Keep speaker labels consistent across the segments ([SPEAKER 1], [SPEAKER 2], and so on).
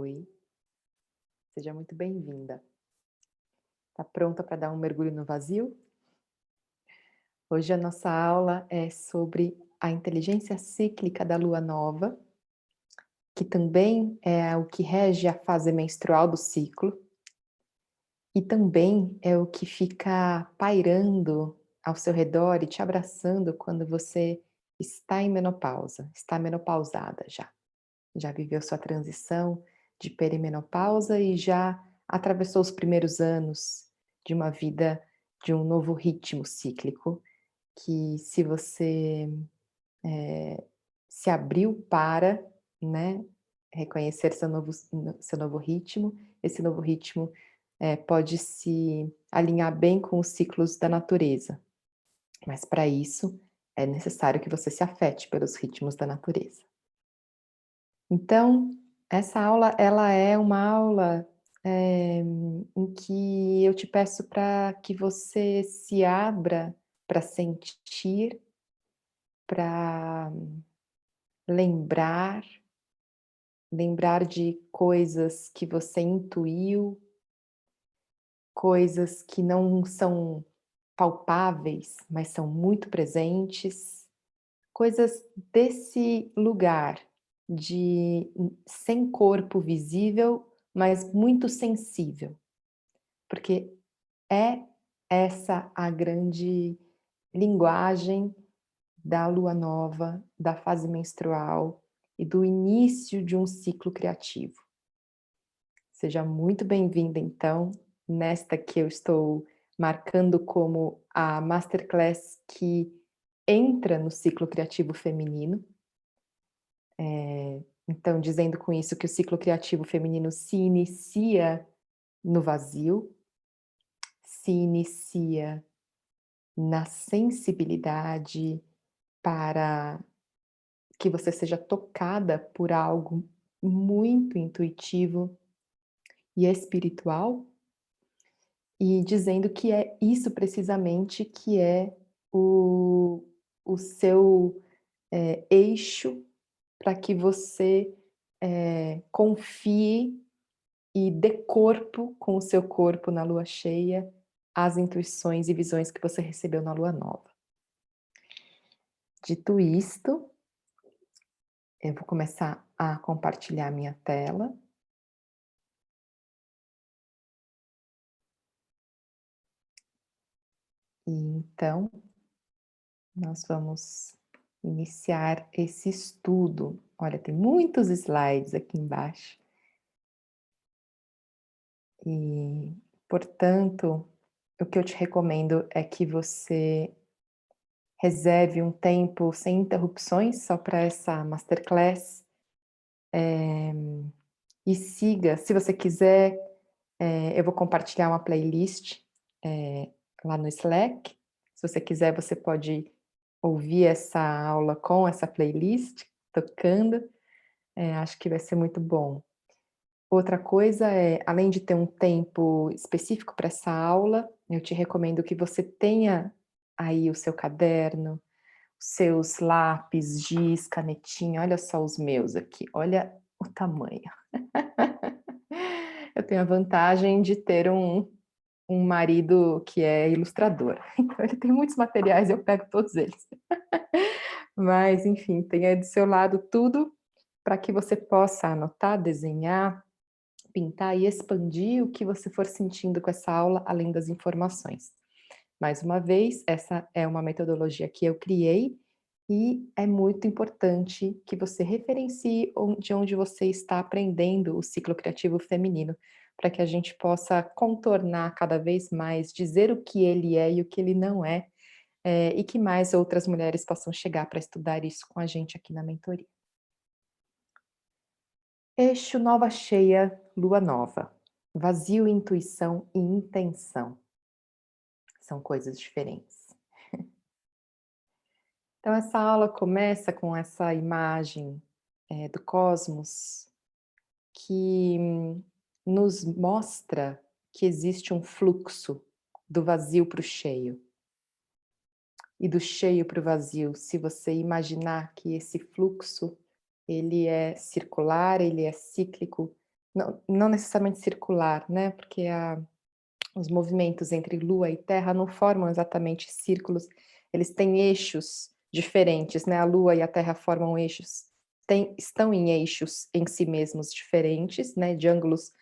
[SPEAKER 1] Oi, seja muito bem-vinda. Tá pronta para dar um mergulho no vazio? Hoje a nossa aula é sobre a inteligência cíclica da lua nova, que também é o que rege a fase menstrual do ciclo, e também é o que fica pairando ao seu redor e te abraçando quando você está em menopausa, está menopausada já. Já viveu sua transição de perimenopausa e já atravessou os primeiros anos de uma vida de um novo ritmo cíclico, que se você, se abriu para, né, reconhecer seu novo ritmo, esse novo ritmo, pode se alinhar bem com os ciclos da natureza, mas para isso é necessário que você se afete pelos ritmos da natureza. Então, essa aula, ela é uma aula, em que eu te peço para que você se abra para sentir, para lembrar, lembrar de coisas que você intuiu, coisas que não são palpáveis, mas são muito presentes, coisas desse lugar de sem corpo visível, mas muito sensível, porque é essa a grande linguagem da lua nova, da fase menstrual e do início de um ciclo criativo. Seja muito bem-vinda, então, nesta que eu estou marcando como a masterclass que entra no ciclo criativo feminino. Então, dizendo com isso que o ciclo criativo feminino se inicia no vazio, se inicia na sensibilidade para que você seja tocada por algo muito intuitivo e espiritual, e dizendo que é isso precisamente que é o, o seu eixo para que você confie e dê corpo com o seu corpo na lua cheia às intuições e visões que você recebeu na lua nova. Dito isto, eu vou começar a compartilhar minha tela. E então, nós vamos iniciar esse estudo. Olha, tem muitos slides aqui embaixo. E, portanto, o que eu te recomendo é que você reserve um tempo sem interrupções só para essa masterclass, e siga, se você quiser, eu vou compartilhar uma playlist, lá no Slack. Se você quiser, você pode ouvir essa aula com essa playlist tocando, acho que vai ser muito bom. Outra coisa é, além de ter um tempo específico para essa aula, eu te recomendo que você tenha aí o seu caderno, os seus lápis, giz, canetinha. Olha só os meus aqui, olha o tamanho. Eu tenho a vantagem de ter um marido que é ilustrador, então ele tem muitos materiais, eu pego todos eles. Mas enfim, tenha aí do seu lado tudo para que você possa anotar, desenhar, pintar e expandir o que você for sentindo com essa aula, além das informações. Mais uma vez, essa é uma metodologia que eu criei e é muito importante que você referencie de onde você está aprendendo o ciclo criativo feminino, para que a gente possa contornar cada vez mais, dizer o que ele é e o que ele não é, e que mais outras mulheres possam chegar para estudar isso com a gente aqui na mentoria. Eixo nova cheia, lua nova. Vazio, intuição e intenção. São coisas diferentes. Então essa aula começa com essa imagem, do cosmos, que nos mostra que existe um fluxo do vazio para o cheio. E do cheio para o vazio, se você imaginar que esse fluxo, ele é circular, ele é cíclico, não necessariamente circular, né, porque os movimentos entre Lua e Terra não formam exatamente círculos, eles têm eixos diferentes, né, a Lua e a Terra formam eixos, estão em eixos em si mesmos diferentes, né, de ângulos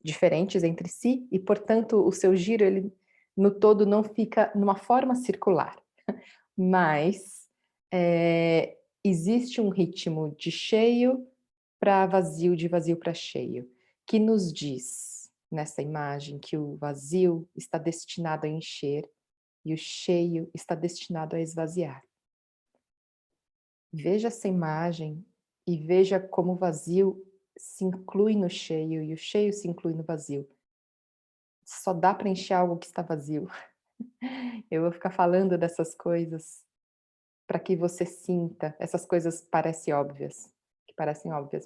[SPEAKER 1] diferentes entre si, e portanto o seu giro, ele no todo não fica numa forma circular, mas, existe um ritmo de cheio para vazio, de vazio para cheio, que nos diz, nessa imagem, que o vazio está destinado a encher e o cheio está destinado a esvaziar. Veja essa imagem e veja como o vazio se inclui no cheio e o cheio se inclui no vazio. Só dá para encher algo que está vazio. Eu vou ficar falando dessas coisas para que você sinta, essas coisas que parecem óbvias,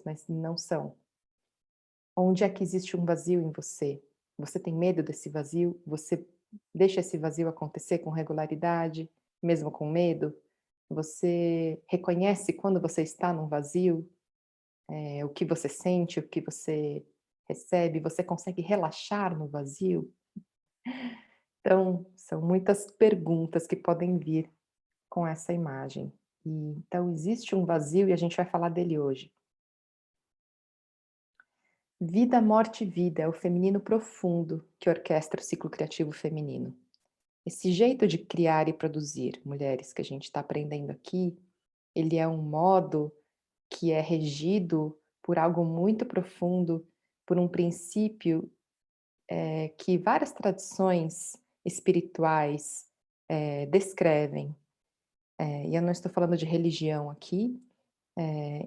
[SPEAKER 1] mas não são. Onde é que existe um vazio em você? Você tem medo desse vazio? Você deixa esse vazio acontecer com regularidade, mesmo com medo? Você reconhece quando você está num vazio? O que você sente, o que você recebe? Você consegue relaxar no vazio? Então, são muitas perguntas que podem vir com essa imagem. E, então, existe um vazio e a gente vai falar dele hoje. Vida, morte e vida é o feminino profundo que orquestra o ciclo criativo feminino. Esse jeito de criar e produzir, mulheres, que a gente está aprendendo aqui, ele é um modo que é regido por algo muito profundo, por um princípio que várias tradições espirituais descrevem. E eu não estou falando de religião aqui,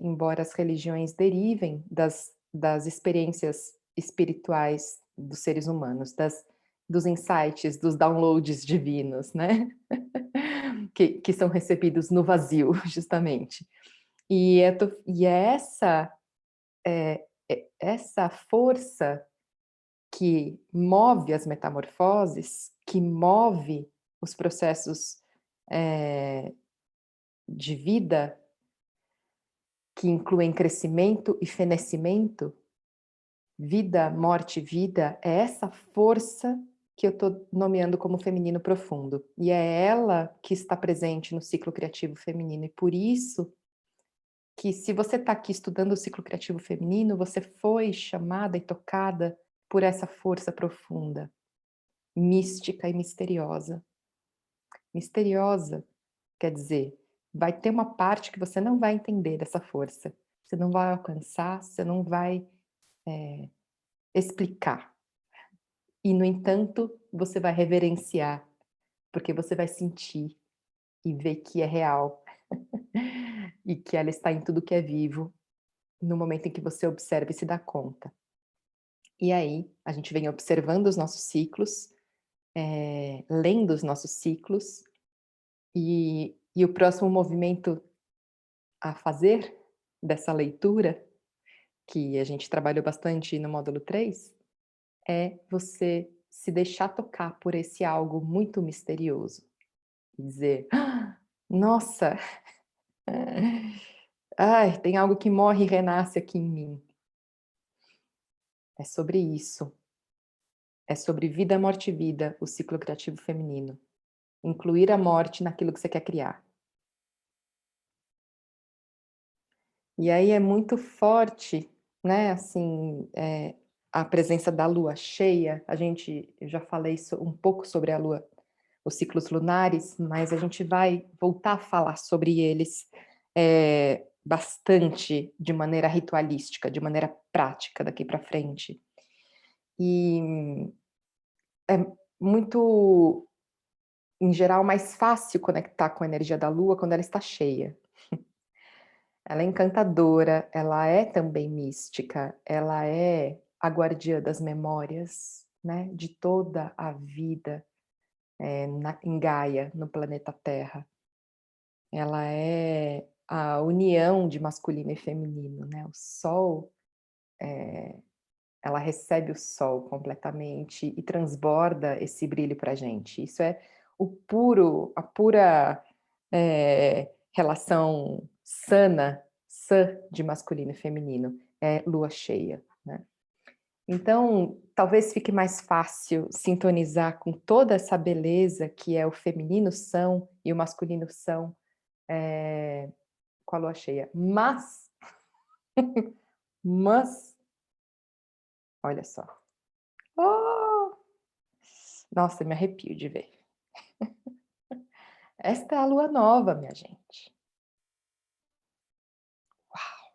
[SPEAKER 1] embora as religiões derivem das experiências espirituais dos seres humanos, dos insights, dos downloads divinos, né? que são recebidos no vazio, justamente. Essa força que move as metamorfoses, que move os processos de vida, que incluem crescimento e fenecimento, vida, morte, vida, é essa força que eu estou nomeando como feminino profundo. E é ela que está presente no ciclo criativo feminino. E por isso que, se você está aqui estudando o ciclo criativo feminino, você foi chamada e tocada por essa força profunda, mística e misteriosa. Misteriosa, quer dizer, vai ter uma parte que você não vai entender dessa força. Você não vai alcançar, você não vai explicar. E, no entanto, você vai reverenciar, porque você vai sentir e ver que é real e que ela está em tudo que é vivo, no momento em que você observa e se dá conta. E aí, a gente vem observando os nossos ciclos, lendo os nossos ciclos, e o próximo movimento a fazer dessa leitura, que a gente trabalhou bastante no módulo 3, é você se deixar tocar por esse algo muito misterioso. E dizer: "Ah, nossa, ai, tem algo que morre e renasce aqui em mim". É sobre isso. É sobre vida, morte e vida, o ciclo criativo feminino. Incluir a morte naquilo que você quer criar. E aí é muito forte, né, assim, a presença da lua cheia. Eu já falei um pouco sobre a lua, os ciclos lunares, mas a gente vai voltar a falar sobre eles, bastante de maneira ritualística, de maneira prática daqui para frente. E é muito, em geral, mais fácil conectar com a energia da lua quando ela está cheia. Ela é encantadora, ela é também mística, ela é a guardiã das memórias, né, de toda a vida, em Gaia, no planeta Terra. Ela é a união de masculino e feminino, né, o Sol, ela recebe o Sol completamente e transborda esse brilho pra gente. Isso é a pura, relação sã de masculino e feminino, é lua cheia, né. Então, talvez fique mais fácil sintonizar com toda essa beleza que é o feminino são e o masculino são, com a lua cheia. Mas, olha só. Oh! Nossa, me arrepio de ver. Esta é a lua nova, minha gente. Uau!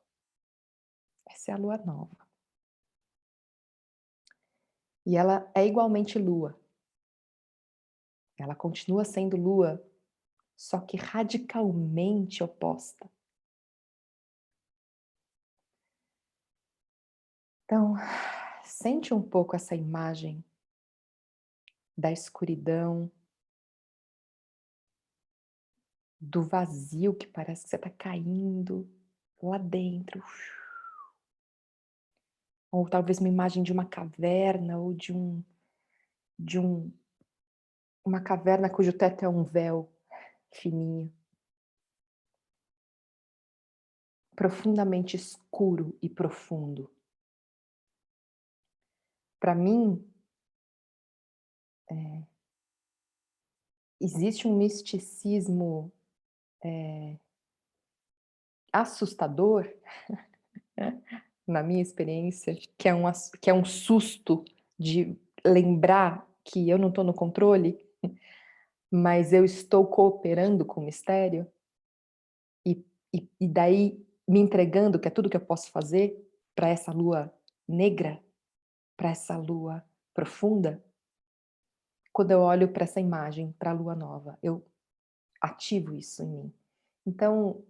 [SPEAKER 1] Essa é a lua nova. E ela é igualmente lua. Ela continua sendo lua, só que radicalmente oposta. Então, sente um pouco essa imagem da escuridão, do vazio que parece que você está caindo lá dentro. Ou talvez uma imagem de uma caverna ou de um uma caverna cujo teto é um véu fininho, profundamente escuro e profundo. Para mim, existe um misticismo assustador, na minha experiência, que é um susto de lembrar que eu não estou no controle, mas eu estou cooperando com o mistério, e e daí me entregando, que é tudo que eu posso fazer, para essa lua negra, para essa lua profunda. Quando eu olho para essa imagem, para a lua nova, eu ativo isso em mim. Então,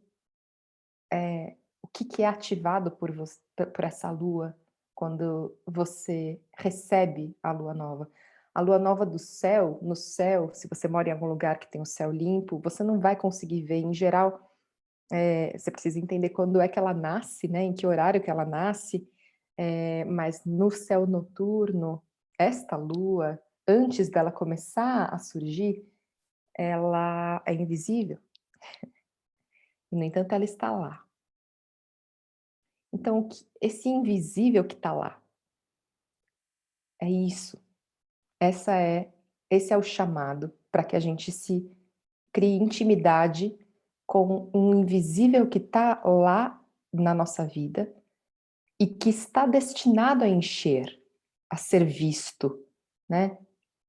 [SPEAKER 1] o que que é ativado por essa lua, quando você recebe a lua nova? A lua nova do céu, no céu, se você mora em algum lugar que tem o céu limpo, você não vai conseguir ver. Em geral, você precisa entender quando é que ela nasce, né, em que horário que ela nasce, mas no céu noturno, esta lua, antes dela começar a surgir, ela é invisível, e no entanto ela está lá. Então esse invisível que está lá, é isso, esse é o chamado para que a gente se crie intimidade com um invisível que está lá na nossa vida, e que está destinado a encher, a ser visto, né,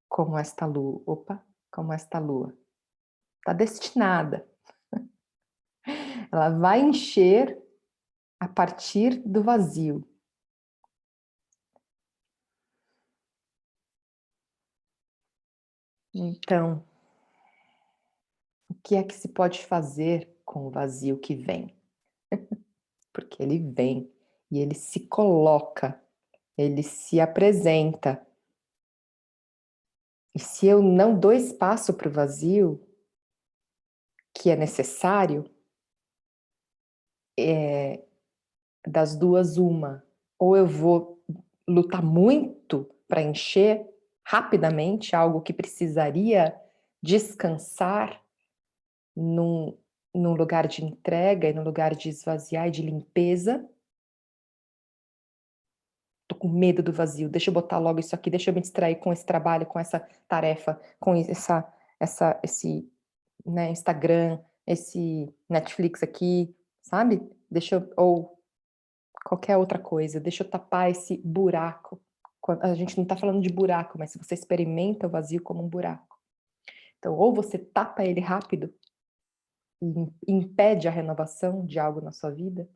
[SPEAKER 1] como esta lua. Opa, como esta lua. Está destinada. Ela vai encher a partir do vazio. Então, o que é que se pode fazer com o vazio que vem? Porque ele vem e ele se coloca, ele se apresenta. E se eu não dou espaço para o vazio, que é necessário, das duas uma, ou eu vou lutar muito para encher rapidamente algo que precisaria descansar num, num lugar de entrega e num lugar de esvaziar e de limpeza. Tô com medo do vazio, deixa eu botar logo isso aqui, deixa eu me distrair com esse trabalho, com essa tarefa, com esse, né, Instagram, esse Netflix aqui, sabe? Deixa eu, ou qualquer outra coisa, deixa eu tapar esse buraco. A gente não está falando de buraco, mas se você experimenta o vazio como um buraco. Então, ou você tapa ele rápido e impede a renovação de algo na sua vida,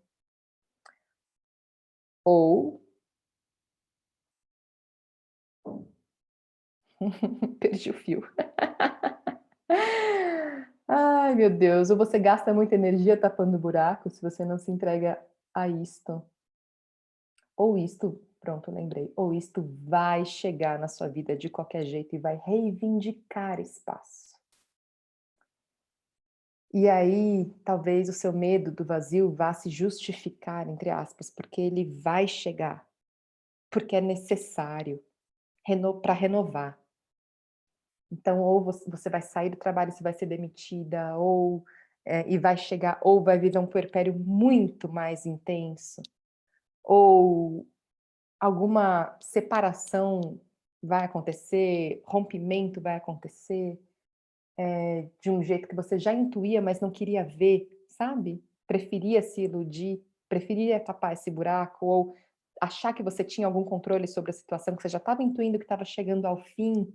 [SPEAKER 1] ou perdi o fio. Ai, meu Deus, ou você gasta muita energia tapando o buraco se você não se entrega a isto. Ou isto, pronto, lembrei, ou isto vai chegar na sua vida de qualquer jeito e vai reivindicar espaço. E aí, talvez o seu medo do vazio vá se justificar, entre aspas, porque ele vai chegar, porque é necessário para renovar. Então, ou você vai sair do trabalho, você vai ser demitida, ou e vai chegar, ou vai viver um puerpério muito mais intenso, ou alguma separação vai acontecer, rompimento vai acontecer, de um jeito que você já intuía, mas não queria ver, sabe? Preferia se iludir, preferia tapar esse buraco ou achar que você tinha algum controle sobre a situação, que você já estava intuindo que estava chegando ao fim,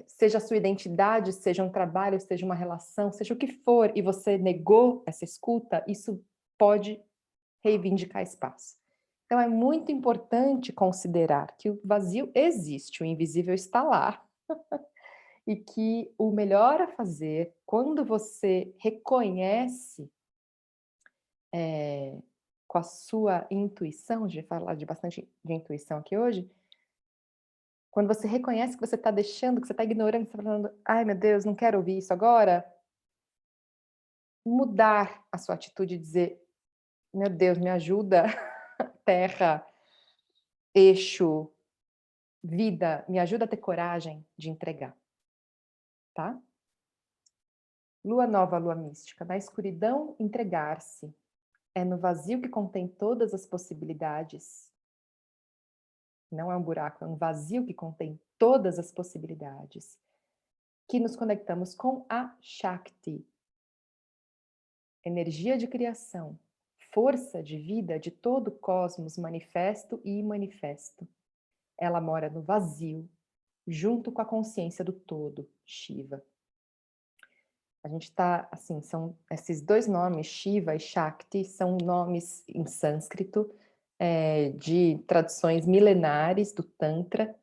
[SPEAKER 1] seja a sua identidade, seja um trabalho, seja uma relação, seja o que for, e você negou essa escuta, isso pode reivindicar espaço. Então é muito importante considerar que o vazio existe, o invisível está lá, e que o melhor a fazer, quando você reconhece, com a sua intuição, a gente vai falar de bastante de intuição aqui hoje, quando você reconhece que você está deixando, que você está ignorando, que você está falando: "Ai meu Deus, não quero ouvir isso agora", mudar a sua atitude e dizer: "Meu Deus, me ajuda, terra, eixo, vida, me ajuda a ter coragem de entregar", tá? Lua nova, lua mística. Na escuridão, entregar-se. É no vazio que contém todas as possibilidades. Não é um buraco, é um vazio que contém todas as possibilidades. Que nos conectamos com a Shakti, energia de criação, força de vida de todo o cosmos manifesto e imanifesto. Ela mora no vazio, junto com a consciência do todo, Shiva. A gente está, assim, são esses dois nomes, Shiva e Shakti, são nomes em sânscrito, de tradições milenares do Tantra,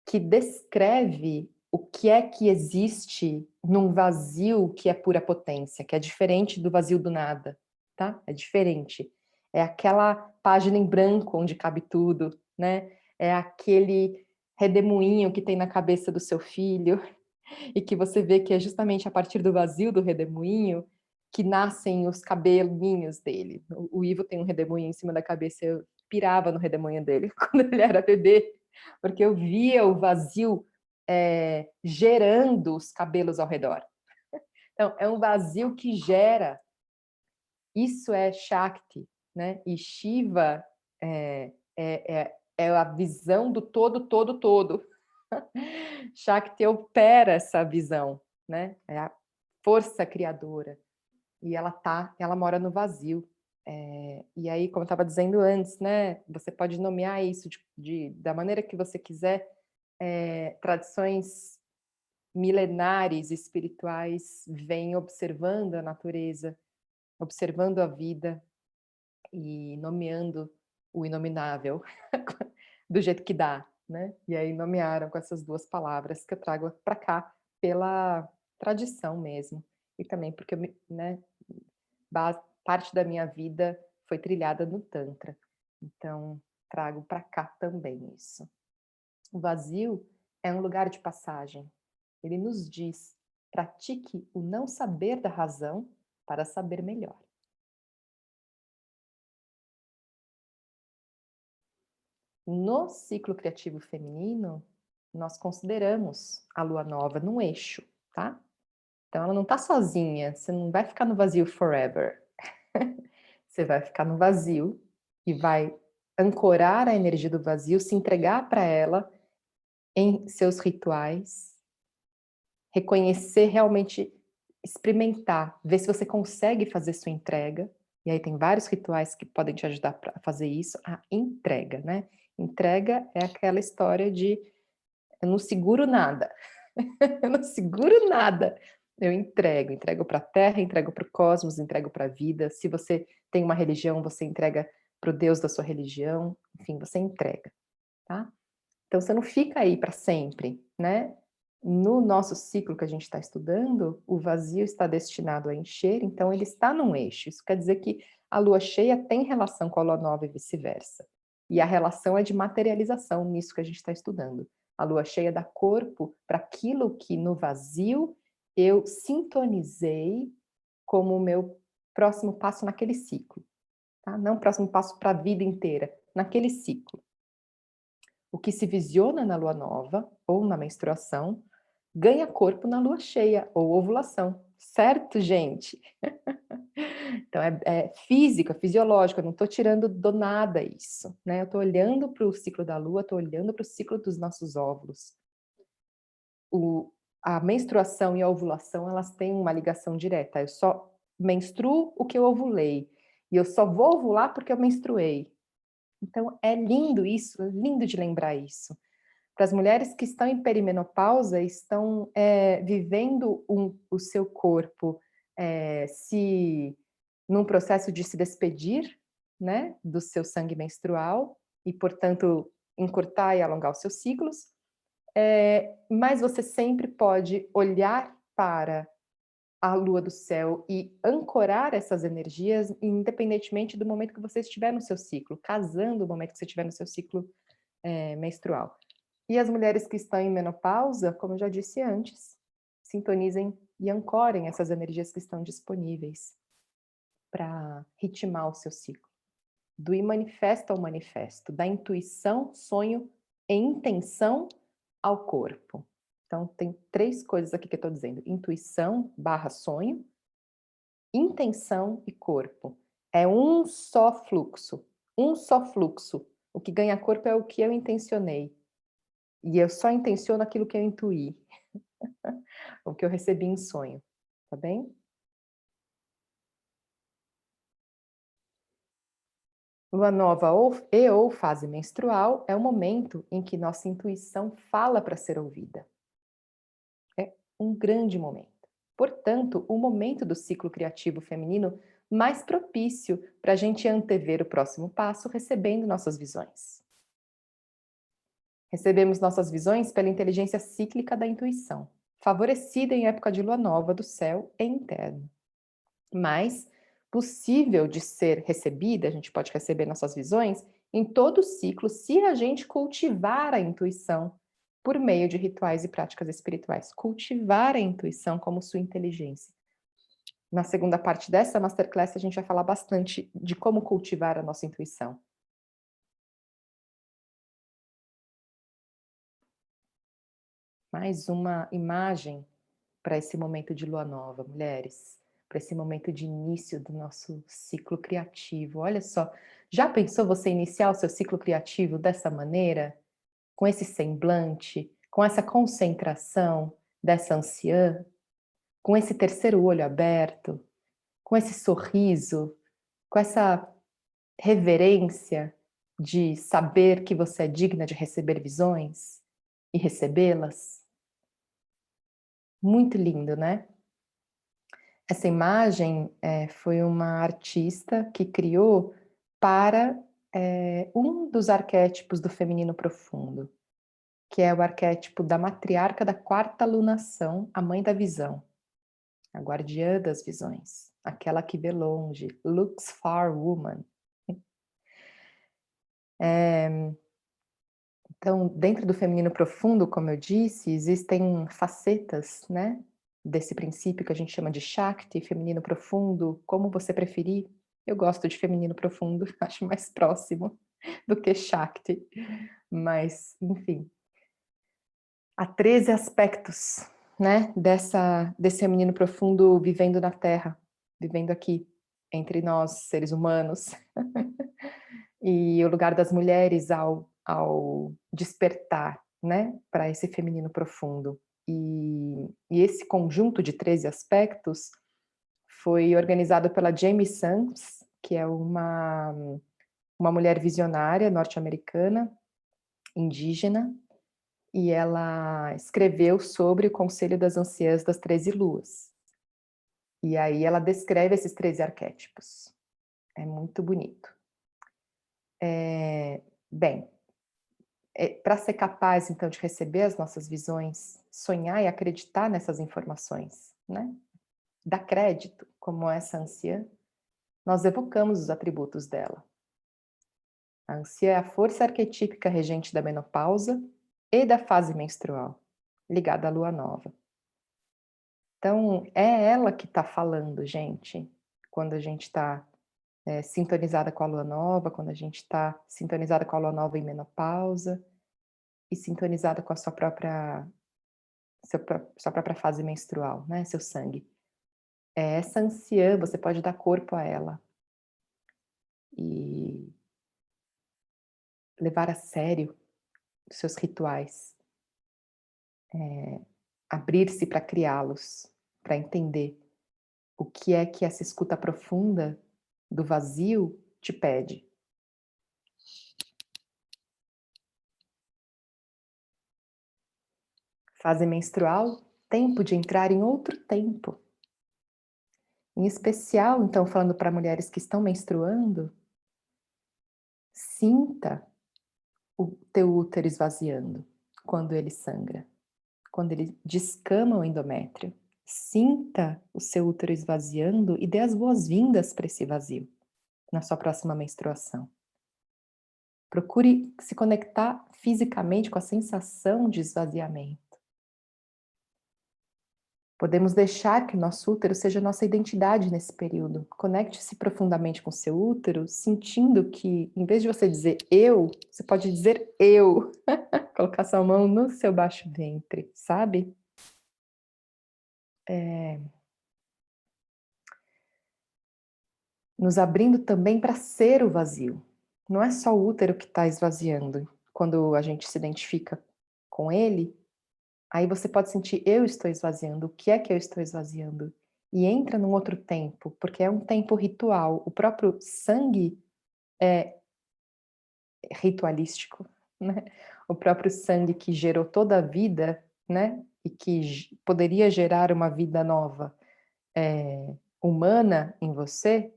[SPEAKER 1] que descreve o que é que existe num vazio que é pura potência, que é diferente do vazio do nada, tá? É diferente. É aquela página em branco onde cabe tudo, né? É aquele redemoinho que tem na cabeça do seu filho, e que você vê que é justamente a partir do vazio do redemoinho que nascem os cabelinhos dele. O Ivo tem um redemoinho em cima da cabeça, eu pirava no redemoinho dele quando ele era bebê, porque eu via o vazio gerando os cabelos ao redor. Então, é um vazio que gera. Isso é Shakti, né? E Shiva é a visão do todo, todo, todo. Shakti opera essa visão, né? É a força criadora. E ela mora no vazio. E aí, como eu estava dizendo antes, né? Você pode nomear isso da maneira que você quiser. Tradições milenares espirituais vêm observando a natureza, observando a vida e nomeando o inominável do jeito que dá, né? E aí nomearam com essas duas palavras que eu trago para cá pela tradição mesmo e também porque né, parte da minha vida foi trilhada no Tantra, então trago para cá também isso. O vazio é um lugar de passagem. Ele nos diz: pratique o não saber da razão para saber melhor. No ciclo criativo feminino, nós consideramos a lua nova num eixo, tá? Então ela não está sozinha, você não vai ficar no vazio forever. Você vai ficar no vazio e vai ancorar a energia do vazio, se entregar para ela em seus rituais, reconhecer realmente, experimentar, ver se você consegue fazer sua entrega. E aí tem vários rituais que podem te ajudar a fazer isso. A entrega, né? Entrega é aquela história de eu não seguro nada. Eu não seguro nada. Eu entrego para a terra, entrego para o cosmos, entrego para a vida. Se você tem uma religião, você entrega para o Deus da sua religião. Enfim, você entrega, tá? Então você não fica aí para sempre, né? No nosso ciclo que a gente está estudando, o vazio está destinado a encher, então ele está num eixo. Isso quer dizer que a lua cheia tem relação com a lua nova e vice-versa. E a relação é de materialização nisso que a gente está estudando. A lua cheia dá corpo para aquilo que no vazio eu sintonizei como o meu próximo passo naquele ciclo. Tá? Não o próximo passo para a vida inteira, naquele ciclo. O que se visiona na lua nova ou na menstruação ganha corpo na lua cheia ou ovulação. certo, gente? Então é físico, é fisiológico, eu não estou tirando do nada isso, né? Eu estou olhando para o ciclo da lua, estou olhando para o ciclo dos nossos óvulos. A menstruação e a ovulação, elas têm uma ligação direta. Eu só menstruo o que eu ovulei. E eu só vou ovular porque eu menstruei. Então, é lindo isso, é lindo de lembrar isso. Para as mulheres que estão em perimenopausa, estão vivendo o seu corpo num processo de se despedir, né, do seu sangue menstrual e, portanto, encurtar e alongar os seus ciclos. Mas você sempre pode olhar para a lua do céu e ancorar essas energias, independentemente do momento que você estiver no seu ciclo, casando o momento que você estiver no seu ciclo menstrual. E as mulheres que estão em menopausa, como eu já disse antes, sintonizem e ancorem essas energias que estão disponíveis para ritmar o seu ciclo. Do imanifesto ao manifesto, da intuição, sonho e intenção ao corpo. Então, tem 3 coisas aqui que eu estou dizendo: intuição / sonho, intenção e corpo. É um só fluxo, um só fluxo. O que ganha corpo é o que eu intencionei. E eu só intenciono aquilo que eu intuí, o que eu recebi em sonho, tá bem? Lua nova ou fase menstrual é o momento em que nossa intuição fala para ser ouvida. É um grande momento. Portanto, o momento do ciclo criativo feminino mais propício para a gente antever o próximo passo recebendo nossas visões. Recebemos nossas visões pela inteligência cíclica da intuição, favorecida em época de lua nova do céu e interno. Mas possível de ser recebida, a gente pode receber nossas visões em todo o ciclo se a gente cultivar a intuição por meio de rituais e práticas espirituais. Cultivar a intuição como sua inteligência. Na segunda parte dessa masterclass a gente vai falar bastante de como cultivar a nossa intuição. Mais uma imagem para esse momento de lua nova, mulheres, para esse momento de início do nosso ciclo criativo. Olha só, já pensou você iniciar o seu ciclo criativo dessa maneira? Com esse semblante, com essa concentração dessa anciã, com esse terceiro olho aberto, com esse sorriso, com essa reverência de saber que você é digna de receber visões e recebê-las? Muito lindo, né? Essa imagem foi uma artista que criou para um dos arquétipos do feminino profundo, que é o arquétipo da matriarca da quarta lunação, a mãe da visão, a guardiã das visões, aquela que vê longe, looks far woman. Então, dentro do feminino profundo, como eu disse, existem facetas, né, desse princípio que a gente chama de Shakti, feminino profundo, como você preferir. Eu gosto de feminino profundo, acho mais próximo do que Shakti, mas, enfim. Há 13 aspectos, né, desse feminino profundo vivendo na Terra, vivendo aqui, entre nós, seres humanos. E o lugar das mulheres ao despertar, né, para esse feminino profundo. E esse conjunto de 13 aspectos foi organizado pela Jamie Sams, que é uma mulher visionária norte-americana, indígena, e ela escreveu sobre o Conselho das Anciãs das 13 Luas. E aí ela descreve esses 13 arquétipos. É muito bonito. Bem, para ser capaz, então, de receber as nossas visões, sonhar e acreditar nessas informações, né? Dar crédito, como essa anciã, nós evocamos os atributos dela. A anciã é a força arquetípica regente da menopausa e da fase menstrual, ligada à lua nova. Então, é ela que está falando, gente, quando a gente está sintonizada com a lua nova, quando a gente está sintonizada com a lua nova em menopausa e sintonizada com a sua própria fase menstrual, né, seu sangue. essa anciã, você pode dar corpo a ela e levar a sério os seus rituais, abrir-se para criá-los, para entender o que é que essa escuta profunda do vazio te pede. Fase menstrual, tempo de entrar em outro tempo. Em especial, então, falando para mulheres que estão menstruando, sinta o teu útero esvaziando quando ele sangra, quando ele descama o endométrio. Sinta o seu útero esvaziando e dê as boas-vindas para esse vazio na sua próxima menstruação. Procure se conectar fisicamente com a sensação de esvaziamento. Podemos deixar que o nosso útero seja a nossa identidade nesse período. Conecte-se profundamente com o seu útero, sentindo que, em vez de você dizer eu, você pode dizer eu. Colocar sua mão no seu baixo ventre, sabe? Nos abrindo também para ser o vazio. Não é só o útero que está esvaziando. Quando a gente se identifica com ele, aí você pode sentir, eu estou esvaziando, o que é que eu estou esvaziando? E entra num outro tempo, porque é um tempo ritual. O próprio sangue é ritualístico, né? O próprio sangue que gerou toda a vida, né? E que poderia gerar uma vida nova, humana em você,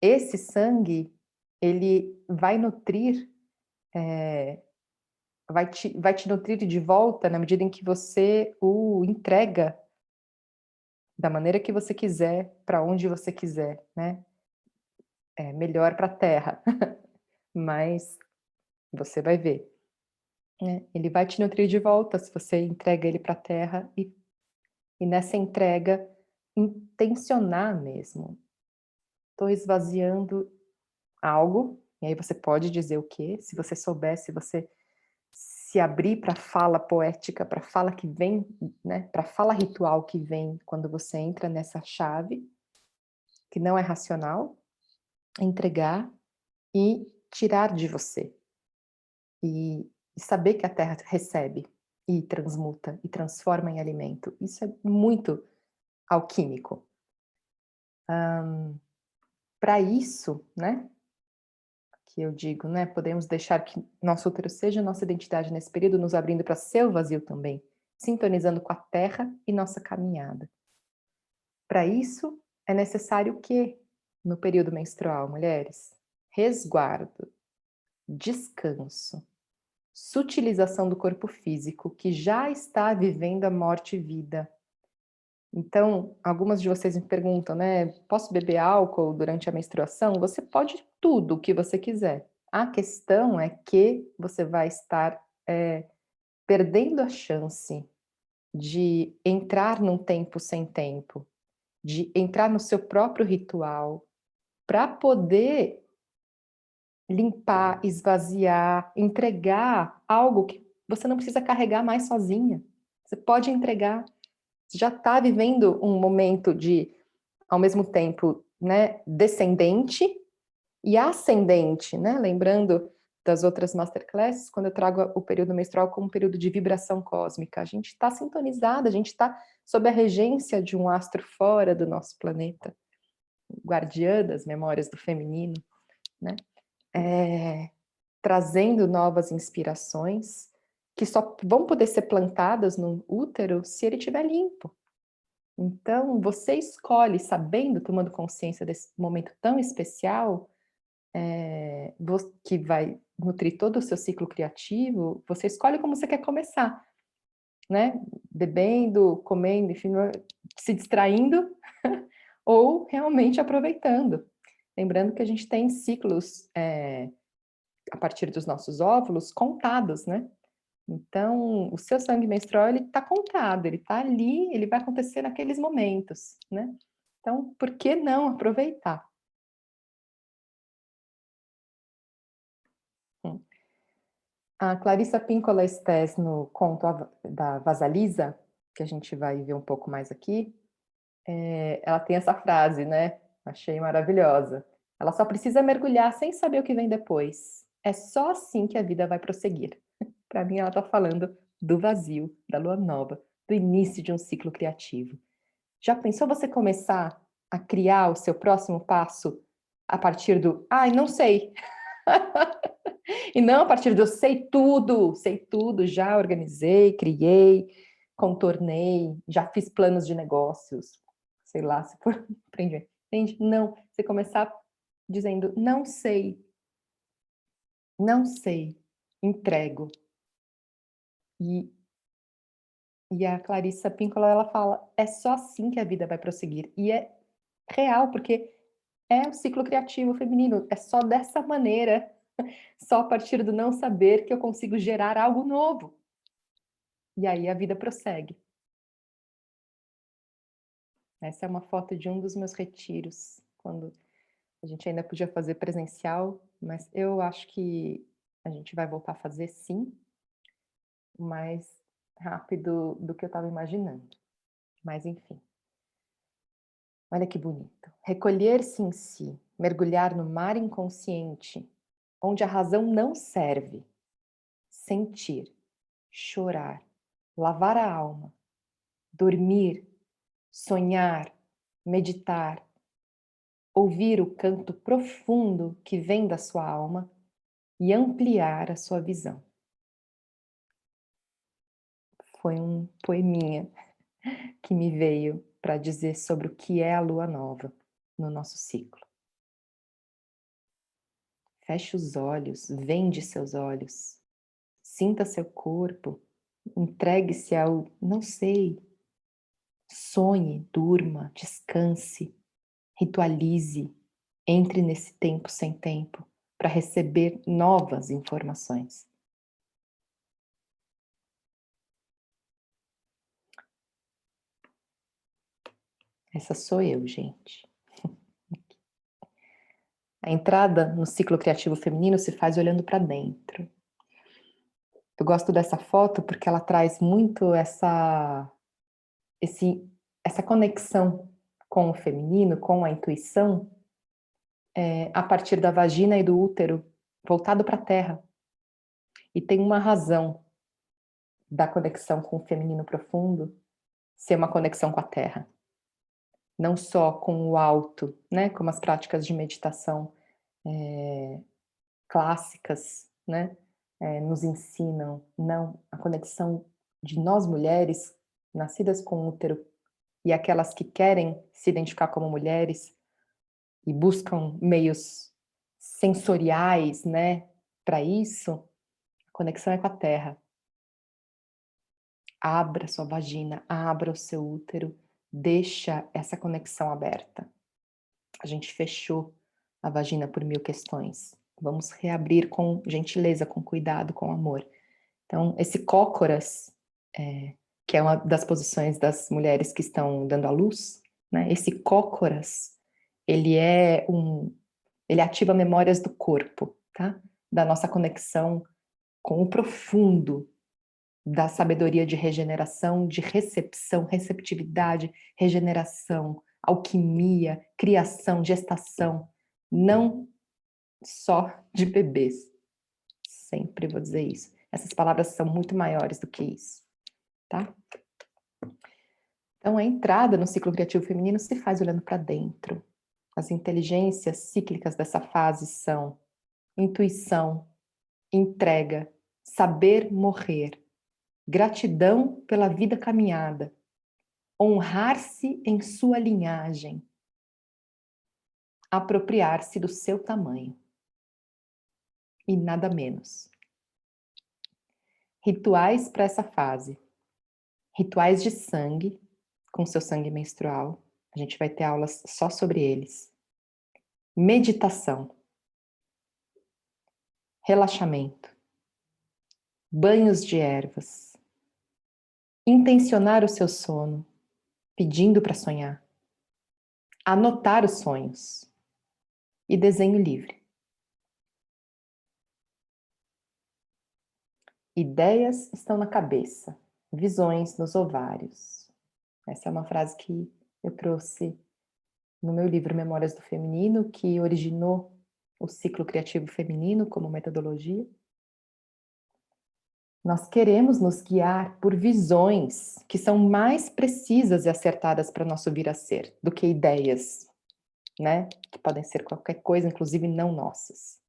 [SPEAKER 1] esse sangue, ele vai nutrir, vai te nutrir de volta na medida em que você o entrega da maneira que você quiser, para onde você quiser, né? É melhor para a terra, mas você vai ver, né? Ele vai te nutrir de volta se você entrega ele para a terra e nessa entrega intencionar mesmo. Estou esvaziando algo, e aí você pode dizer o quê? Se você souber, se você se abrir para a fala poética, para a fala que vem, né? Para a fala ritual que vem quando você entra nessa chave, que não é racional, entregar e tirar de você. E saber que a terra recebe e transmuta e transforma em alimento. Isso é muito alquímico. Para isso, né, que eu digo, né, podemos deixar que nosso útero seja nossa identidade nesse período, nos abrindo para seu vazio também, sintonizando com a terra e nossa caminhada. Para isso, é necessário o quê? No período menstrual, mulheres? Resguardo, descanso, sutilização do corpo físico, que já está vivendo a morte e vida. Então, algumas de vocês me perguntam, né, posso beber álcool durante a menstruação? Você pode tudo o que você quiser. A questão é que você vai estar perdendo a chance de entrar num tempo sem tempo, de entrar no seu próprio ritual, para poder limpar, esvaziar, entregar algo que você não precisa carregar mais sozinha. Você pode entregar. Você já está vivendo um momento de, ao mesmo tempo, né, descendente e ascendente, né? Lembrando das outras masterclasses, quando eu trago o período menstrual como um período de vibração cósmica, a gente está sintonizada, a gente está sob a regência de um astro fora do nosso planeta, guardiã das memórias do feminino, né? Trazendo novas inspirações que só vão poder ser plantadas no útero se ele estiver limpo. Então, você escolhe, sabendo, tomando consciência desse momento tão especial, que vai nutrir todo o seu ciclo criativo, você escolhe como você quer começar, né? Bebendo, comendo, enfim, se distraindo ou realmente aproveitando. Lembrando que a gente tem ciclos, a partir dos nossos óvulos, contados, né? Então, o seu sangue menstrual, ele está contado, ele está ali, ele vai acontecer naqueles momentos, né? Então, por que não aproveitar? Hum. A Clarissa Pinkola Estés, no conto da Vasalisa, que a gente vai ver um pouco mais aqui, ela tem essa frase, né? Achei maravilhosa. Ela só precisa mergulhar sem saber o que vem depois. É só assim que a vida vai prosseguir. Para mim, ela está falando do vazio, da lua nova, do início de um ciclo criativo. Já pensou você começar a criar o seu próximo passo a partir do ai, não sei. E não a partir do sei tudo, já organizei, criei, contornei, já fiz planos de negócios, sei lá, se for empreender. Entende? Não, você começar dizendo não sei, não sei, entrego. E a Clarissa Pinkola, ela fala, é só assim que a vida vai prosseguir. E é real, porque é o ciclo criativo feminino, é só dessa maneira, só a partir do não saber que eu consigo gerar algo novo. E aí a vida prossegue. Essa é uma foto de um dos meus retiros, quando a gente ainda podia fazer presencial, mas eu acho que a gente vai voltar a fazer sim, mais rápido do que eu estava imaginando. Mas enfim. Olha que bonito. Recolher-se em si, mergulhar no mar inconsciente, onde a razão não serve. Sentir, chorar, lavar a alma, dormir, sonhar, meditar, ouvir o canto profundo que vem da sua alma e ampliar a sua visão. Foi um poeminha que me veio para dizer sobre o que é a lua nova no nosso ciclo. Feche os olhos, vende seus olhos, sinta seu corpo, entregue-se ao não sei, sonhe, durma, descanse, ritualize, entre nesse tempo sem tempo para receber novas informações. Essa sou eu, gente. A entrada no ciclo criativo feminino se faz olhando para dentro. Eu gosto dessa foto porque ela traz muito essa conexão com o feminino, com a intuição, a partir da vagina e do útero, voltado para a terra. E tem uma razão da conexão com o feminino profundo ser uma conexão com a terra. Não só com o alto, né, como as práticas de meditação clássicas, né, nos ensinam. Não, a conexão de nós mulheres, nascidas com útero, e aquelas que querem se identificar como mulheres e buscam meios sensoriais, né, para isso, a conexão é com a terra. Abra sua vagina, abra o seu útero, deixa essa conexão aberta. A gente fechou a vagina por 1000 questões. Vamos reabrir com gentileza, com cuidado, com amor. Então, esse cócoras, que é uma das posições das mulheres que estão dando à luz, né? Esse cócoras, ele ativa memórias do corpo, tá? Da nossa conexão com o profundo, da sabedoria de regeneração, de recepção, receptividade, regeneração, alquimia, criação, gestação, não só de bebês. Sempre vou dizer isso. Essas palavras são muito maiores do que isso, tá? Então, a entrada no ciclo criativo feminino se faz olhando para dentro. As inteligências cíclicas dessa fase são intuição, entrega, saber morrer, gratidão pela vida caminhada, honrar-se em sua linhagem, apropriar-se do seu tamanho. E nada menos. Rituais para essa fase. Rituais de sangue, com seu sangue menstrual. A gente vai ter aulas só sobre eles. Meditação. Relaxamento. Banhos de ervas. Intencionar o seu sono, pedindo para sonhar. Anotar os sonhos. E desenho livre. Ideias estão na cabeça, visões nos ovários. Essa é uma frase que eu trouxe no meu livro Memórias do Feminino, que originou o ciclo criativo feminino como metodologia. Nós queremos nos guiar por visões que são mais precisas e acertadas para nosso vir a ser, do que ideias, né? Que podem ser qualquer coisa, inclusive não nossas.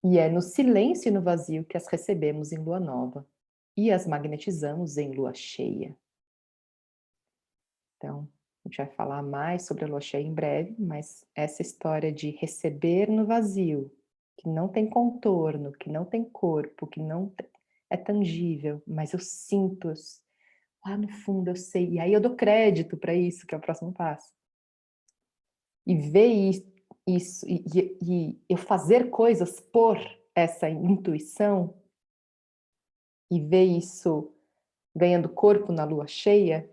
[SPEAKER 1] E é no silêncio e no vazio que as recebemos em lua nova e as magnetizamos em lua cheia. Então, a gente vai falar mais sobre a lua cheia em breve, mas essa história de receber no vazio, que não tem contorno, que não tem corpo, que não é tangível, mas eu sinto, lá no fundo eu sei, e aí eu dou crédito para isso, que é o próximo passo. E ver isso, e eu fazer coisas por essa intuição, e ver isso ganhando corpo na lua cheia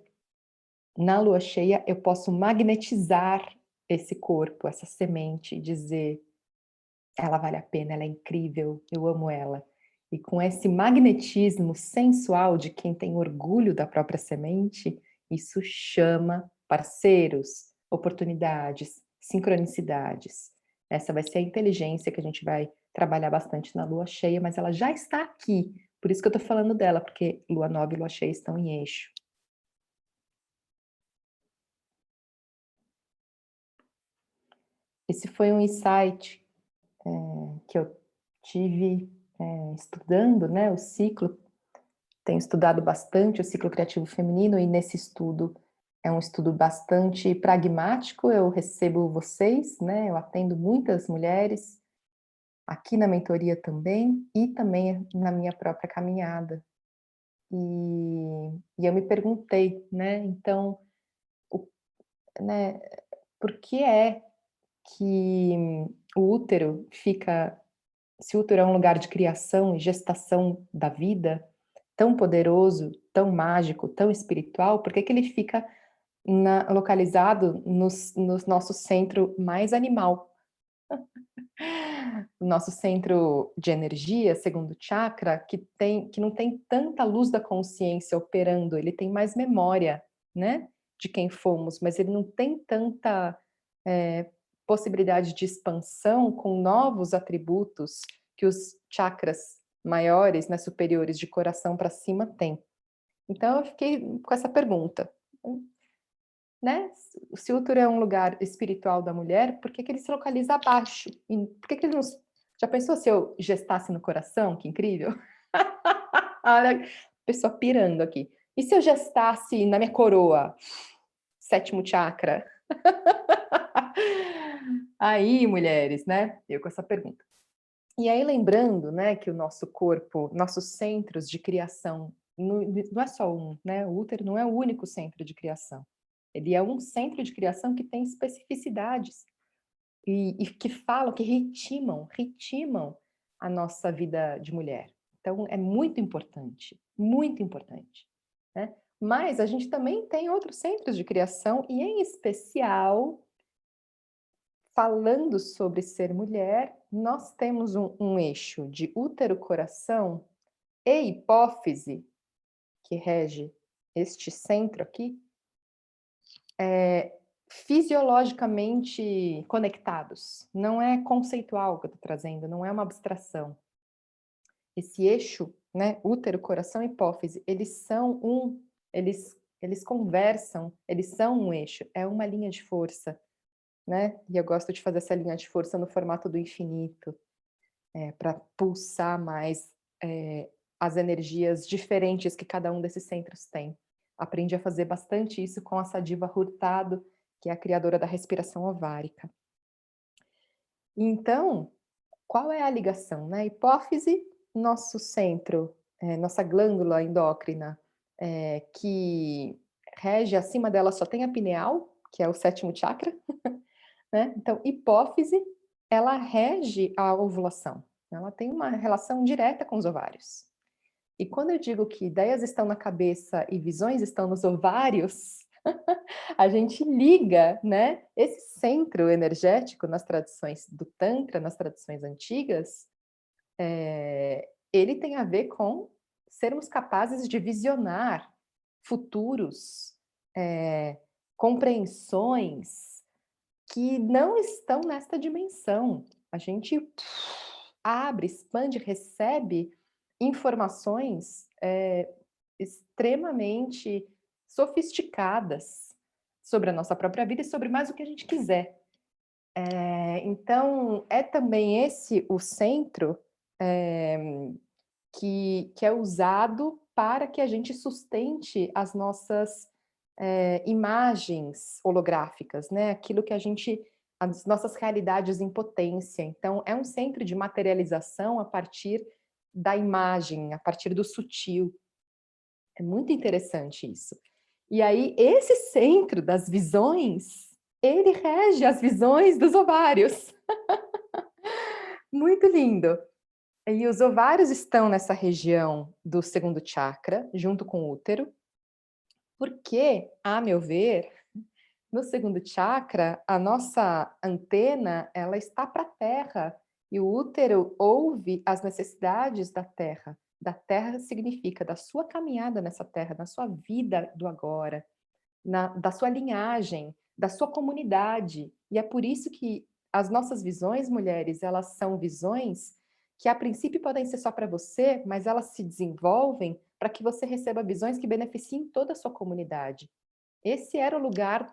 [SPEAKER 1] eu posso magnetizar esse corpo, essa semente, e dizer, ela vale a pena, ela é incrível, eu amo ela. E com esse magnetismo sensual de quem tem orgulho da própria semente, isso chama parceiros, oportunidades, sincronicidades. Essa vai ser a inteligência que a gente vai trabalhar bastante na lua cheia, mas ela já está aqui. Por isso que eu estou falando dela, porque lua nova e lua cheia estão em eixo. Esse foi um insight que eu tive estudando, né, o ciclo. Tenho estudado bastante o ciclo criativo feminino e nesse estudo é um estudo bastante pragmático. Eu recebo vocês, né, eu atendo muitas mulheres aqui na mentoria também e também na minha própria caminhada. E eu me perguntei, né, então, o, né, por que é que o útero fica, se o útero é um lugar de criação e gestação da vida, tão poderoso, tão mágico, tão espiritual, por que que ele fica localizado no nosso centro mais animal? O nosso centro de energia, segundo chakra, que não tem tanta luz da consciência operando, ele tem mais memória, né, de quem fomos, mas ele não tem tanta possibilidade de expansão com novos atributos que os chakras maiores, né, superiores, de coração para cima têm. Então eu fiquei com essa pergunta, né? Se o útero é um lugar espiritual da mulher, por que que ele se localiza abaixo? Por que que ele não... Já pensou se eu gestasse no coração? Que incrível! Olha, a pessoa pirando aqui. E se eu gestasse na minha coroa? Sétimo chakra. Aí, mulheres, né? Eu com essa pergunta. E aí, lembrando, né, que o nosso corpo, nossos centros de criação, não é só um, né? O útero não é o único centro de criação. Ele é um centro de criação que tem especificidades e que falam, que ritmam a nossa vida de mulher. Então, é muito importante, né? Mas a gente também tem outros centros de criação e, em especial, falando sobre ser mulher, nós temos um eixo de útero-coração e hipófise, que rege este centro aqui, fisiologicamente conectados. Não é conceitual que eu estou trazendo, não é uma abstração. Esse eixo, né, útero, coração e hipófise, eles conversam, eles são um eixo, é uma linha de força, né? E eu gosto de fazer essa linha de força no formato do infinito, para pulsar mais as energias diferentes que cada um desses centros tem. Aprendi a fazer bastante isso com a Sadiva Hurtado, que é a criadora da respiração ovárica. Então, qual é a ligação, né? Hipófise, nosso centro, nossa glândula endócrina, que rege, acima dela só tem a pineal, que é o sétimo chakra, né? Então, hipófise, ela rege a ovulação. Ela tem uma relação direta com os ovários. E quando eu digo que ideias estão na cabeça e visões estão nos ovários, a gente liga, né, esse centro energético nas tradições do Tantra, nas tradições antigas, ele tem a ver com sermos capazes de visionar futuros compreensões que não estão nesta dimensão. A gente abre, expande, recebe informações extremamente sofisticadas sobre a nossa própria vida e sobre mais o que a gente quiser. Então, é também esse o centro que é usado para que a gente sustente as nossas imagens holográficas, né? Aquilo que a gente, as nossas realidades em potência. Então, é um centro de materialização a partir da imagem, a partir do sutil. É muito interessante isso. E aí, esse centro das visões, ele rege as visões dos ovários. Muito lindo. E os ovários estão nessa região do segundo chakra, junto com o útero, porque, a meu ver, no segundo chakra, a nossa antena, ela está para a Terra, e o útero ouve as necessidades da Terra. Da Terra significa da sua caminhada nessa Terra, na sua vida do agora, da sua linhagem, da sua comunidade. E é por isso que as nossas visões, mulheres, elas são visões que a princípio podem ser só para você, mas elas se desenvolvem para que você receba visões que beneficiem toda a sua comunidade. Esse era o lugar,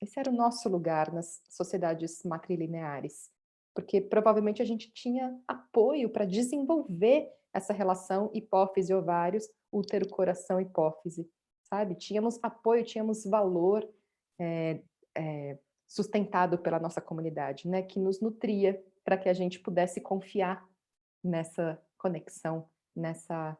[SPEAKER 1] esse era o nosso lugar nas sociedades matrilineares, porque provavelmente a gente tinha apoio para desenvolver essa relação hipófise-ovários, útero-coração-hipófise, sabe? Tínhamos apoio, tínhamos valor é, é, sustentado pela nossa comunidade, né? Que nos nutria para que a gente pudesse confiar nessa conexão, nessa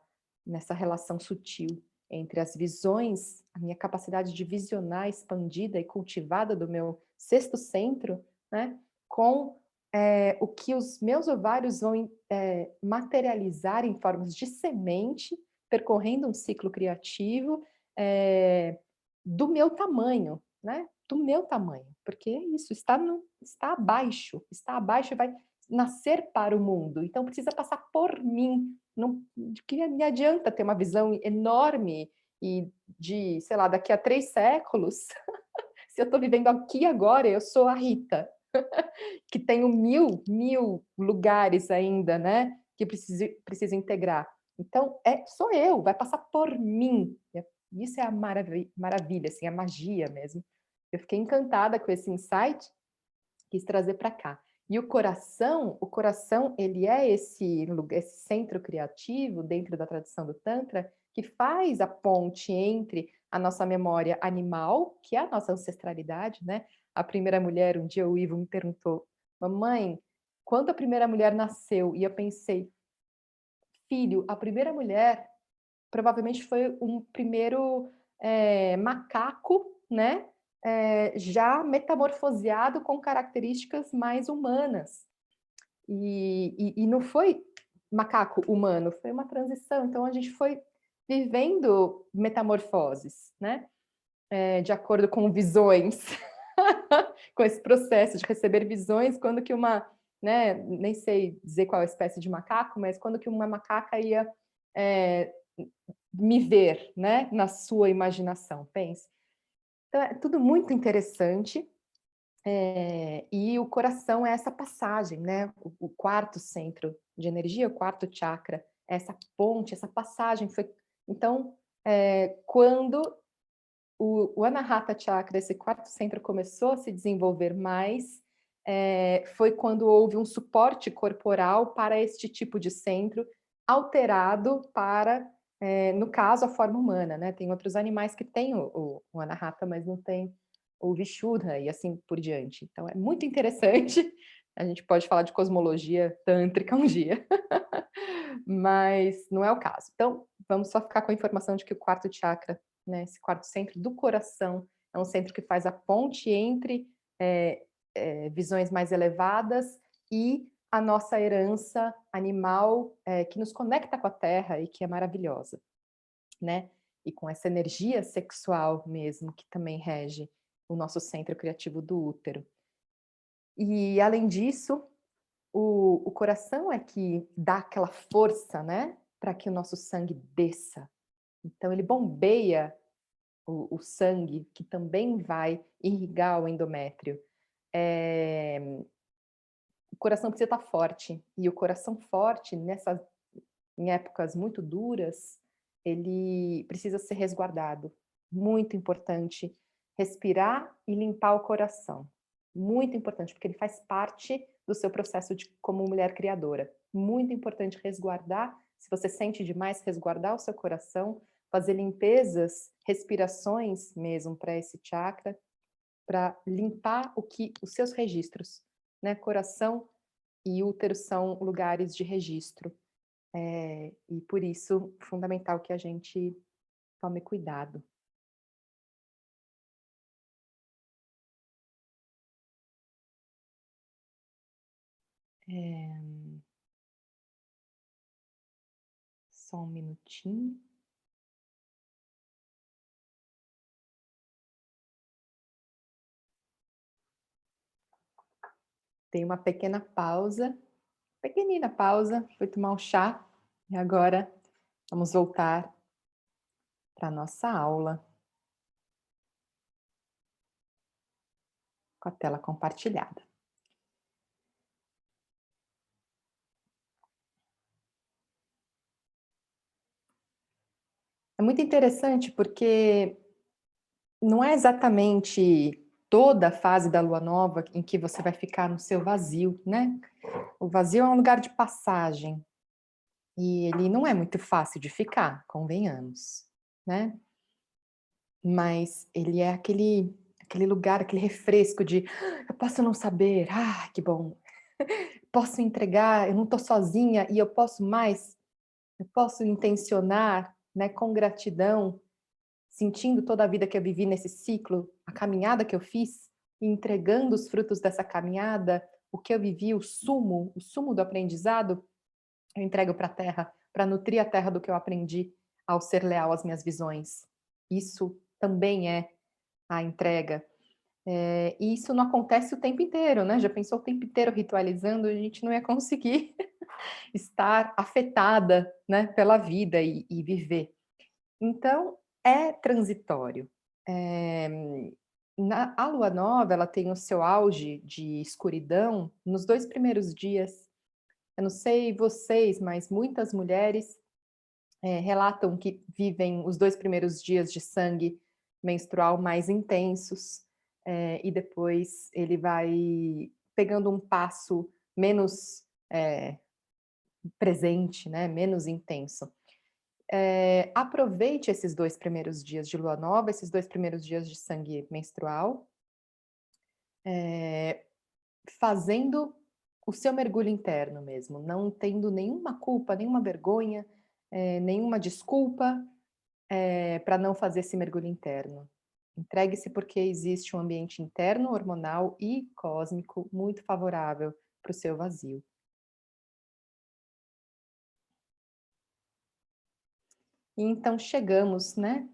[SPEAKER 1] relação sutil entre as visões, a minha capacidade de visionar expandida e cultivada do meu sexto centro, né, com o que os meus ovários vão materializar em formas de semente, percorrendo um ciclo criativo do meu tamanho, né? Do meu tamanho, porque isso está abaixo e vai nascer para o mundo, então precisa passar por mim. Não, de que me adianta ter uma visão enorme e de, sei lá, daqui a 3 séculos, se eu estou vivendo aqui agora, eu sou a Rita, que tenho mil lugares ainda, né, que preciso integrar. Então, sou eu, vai passar por mim. Isso é a maravilha, assim, a magia mesmo. Eu fiquei encantada com esse insight, quis trazer para cá. E o coração, ele é esse centro criativo dentro da tradição do Tantra, que faz a ponte entre a nossa memória animal, que é a nossa ancestralidade, né? A primeira mulher, um dia o Ivo me perguntou, mamãe, quando a primeira mulher nasceu? E eu pensei, filho, a primeira mulher provavelmente foi um primeiro macaco, né? Já metamorfoseado com características mais humanas. E não foi macaco humano, foi uma transição. Então, a gente foi vivendo metamorfoses, né? De acordo com visões, com esse processo de receber visões, quando que né, nem sei dizer qual é a espécie de macaco, mas quando que uma macaca ia me ver, né, na sua imaginação, pense. Então, é tudo muito interessante, e o coração é essa passagem, né, o quarto centro de energia, o quarto chakra, essa ponte, essa passagem foi... Então, quando o Anahata Chakra, esse quarto centro, começou a se desenvolver mais, foi quando houve um suporte corporal para este tipo de centro, alterado para, no caso, a forma humana, né? Tem outros animais que têm o Anahata, mas não tem o Vishuddha e assim por diante. Então, é muito interessante. A gente pode falar de cosmologia tântrica um dia, mas não é o caso. Então, vamos só ficar com a informação de que o quarto chakra, né, esse quarto centro do coração, é um centro que faz a ponte entre visões mais elevadas e a nossa herança animal, que nos conecta com a Terra e que é maravilhosa, né? E com essa energia sexual mesmo, que também rege o nosso centro criativo do útero. E, além disso, o coração é que dá aquela força, né? Para que o nosso sangue desça. Então, ele bombeia o sangue, que também vai irrigar o endométrio. O coração precisa estar forte, e o coração forte, em épocas muito duras, ele precisa ser resguardado. Muito importante respirar e limpar o coração. Muito importante, porque ele faz parte do seu processo como mulher criadora. Muito importante resguardar, se você sente demais, resguardar o seu coração, fazer limpezas, respirações mesmo para esse chakra, para limpar os seus registros, né? Coração e útero são lugares de registro. E por isso, fundamental que a gente tome cuidado. Só um minutinho. Tem uma pequena pausa, pequenina pausa, fui tomar um chá, e agora vamos voltar para a nossa aula com a tela compartilhada. É muito interessante porque não é exatamente toda a fase da lua nova em que você vai ficar no seu vazio, né? O vazio é um lugar de passagem e ele não é muito fácil de ficar, convenhamos, né? Mas ele é aquele lugar, aquele refresco de eu posso não saber, que bom. Posso entregar, eu não estou sozinha e eu posso mais, eu posso intencionar, né, com gratidão, sentindo toda a vida que eu vivi nesse ciclo, a caminhada que eu fiz, e entregando os frutos dessa caminhada, o que eu vivi, o sumo do aprendizado, eu entrego para a Terra, para nutrir a Terra do que eu aprendi ao ser leal às minhas visões. Isso também é a entrega. E isso não acontece o tempo inteiro, né? Já pensou o tempo inteiro ritualizando, a gente não ia conseguir estar afetada, né, pela vida e viver. Então, é transitório. A lua nova, ela tem o seu auge de escuridão nos 2 primeiros dias. Eu não sei vocês, mas muitas mulheres relatam que vivem os 2 primeiros dias de sangue menstrual mais intensos, e depois ele vai pegando um passo menos presente, né, menos intenso. Aproveite esses 2 primeiros dias de lua nova, esses 2 primeiros dias de sangue menstrual, fazendo o seu mergulho interno mesmo, não tendo nenhuma culpa, nenhuma vergonha, nenhuma desculpa, para não fazer esse mergulho interno. Entregue-se porque existe um ambiente interno, hormonal e cósmico muito favorável para o seu vazio. E então chegamos, né,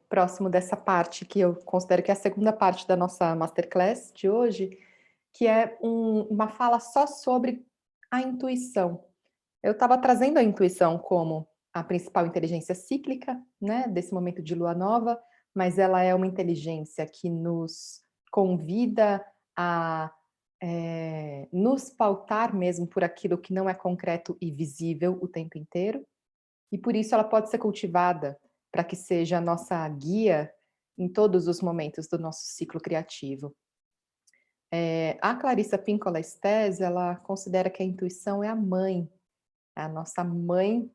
[SPEAKER 1] próximo dessa parte que eu considero que é a segunda parte da nossa masterclass de hoje, que é uma fala só sobre a intuição. Eu estava trazendo a intuição como a principal inteligência cíclica, né, desse momento de lua nova, mas ela é uma inteligência que nos convida a nos pautar mesmo por aquilo que não é concreto e visível o tempo inteiro, e por isso ela pode ser cultivada para que seja a nossa guia em todos os momentos do nosso ciclo criativo. A Clarissa Pinkola Estés, ela considera que a intuição é a mãe, é a nossa mãe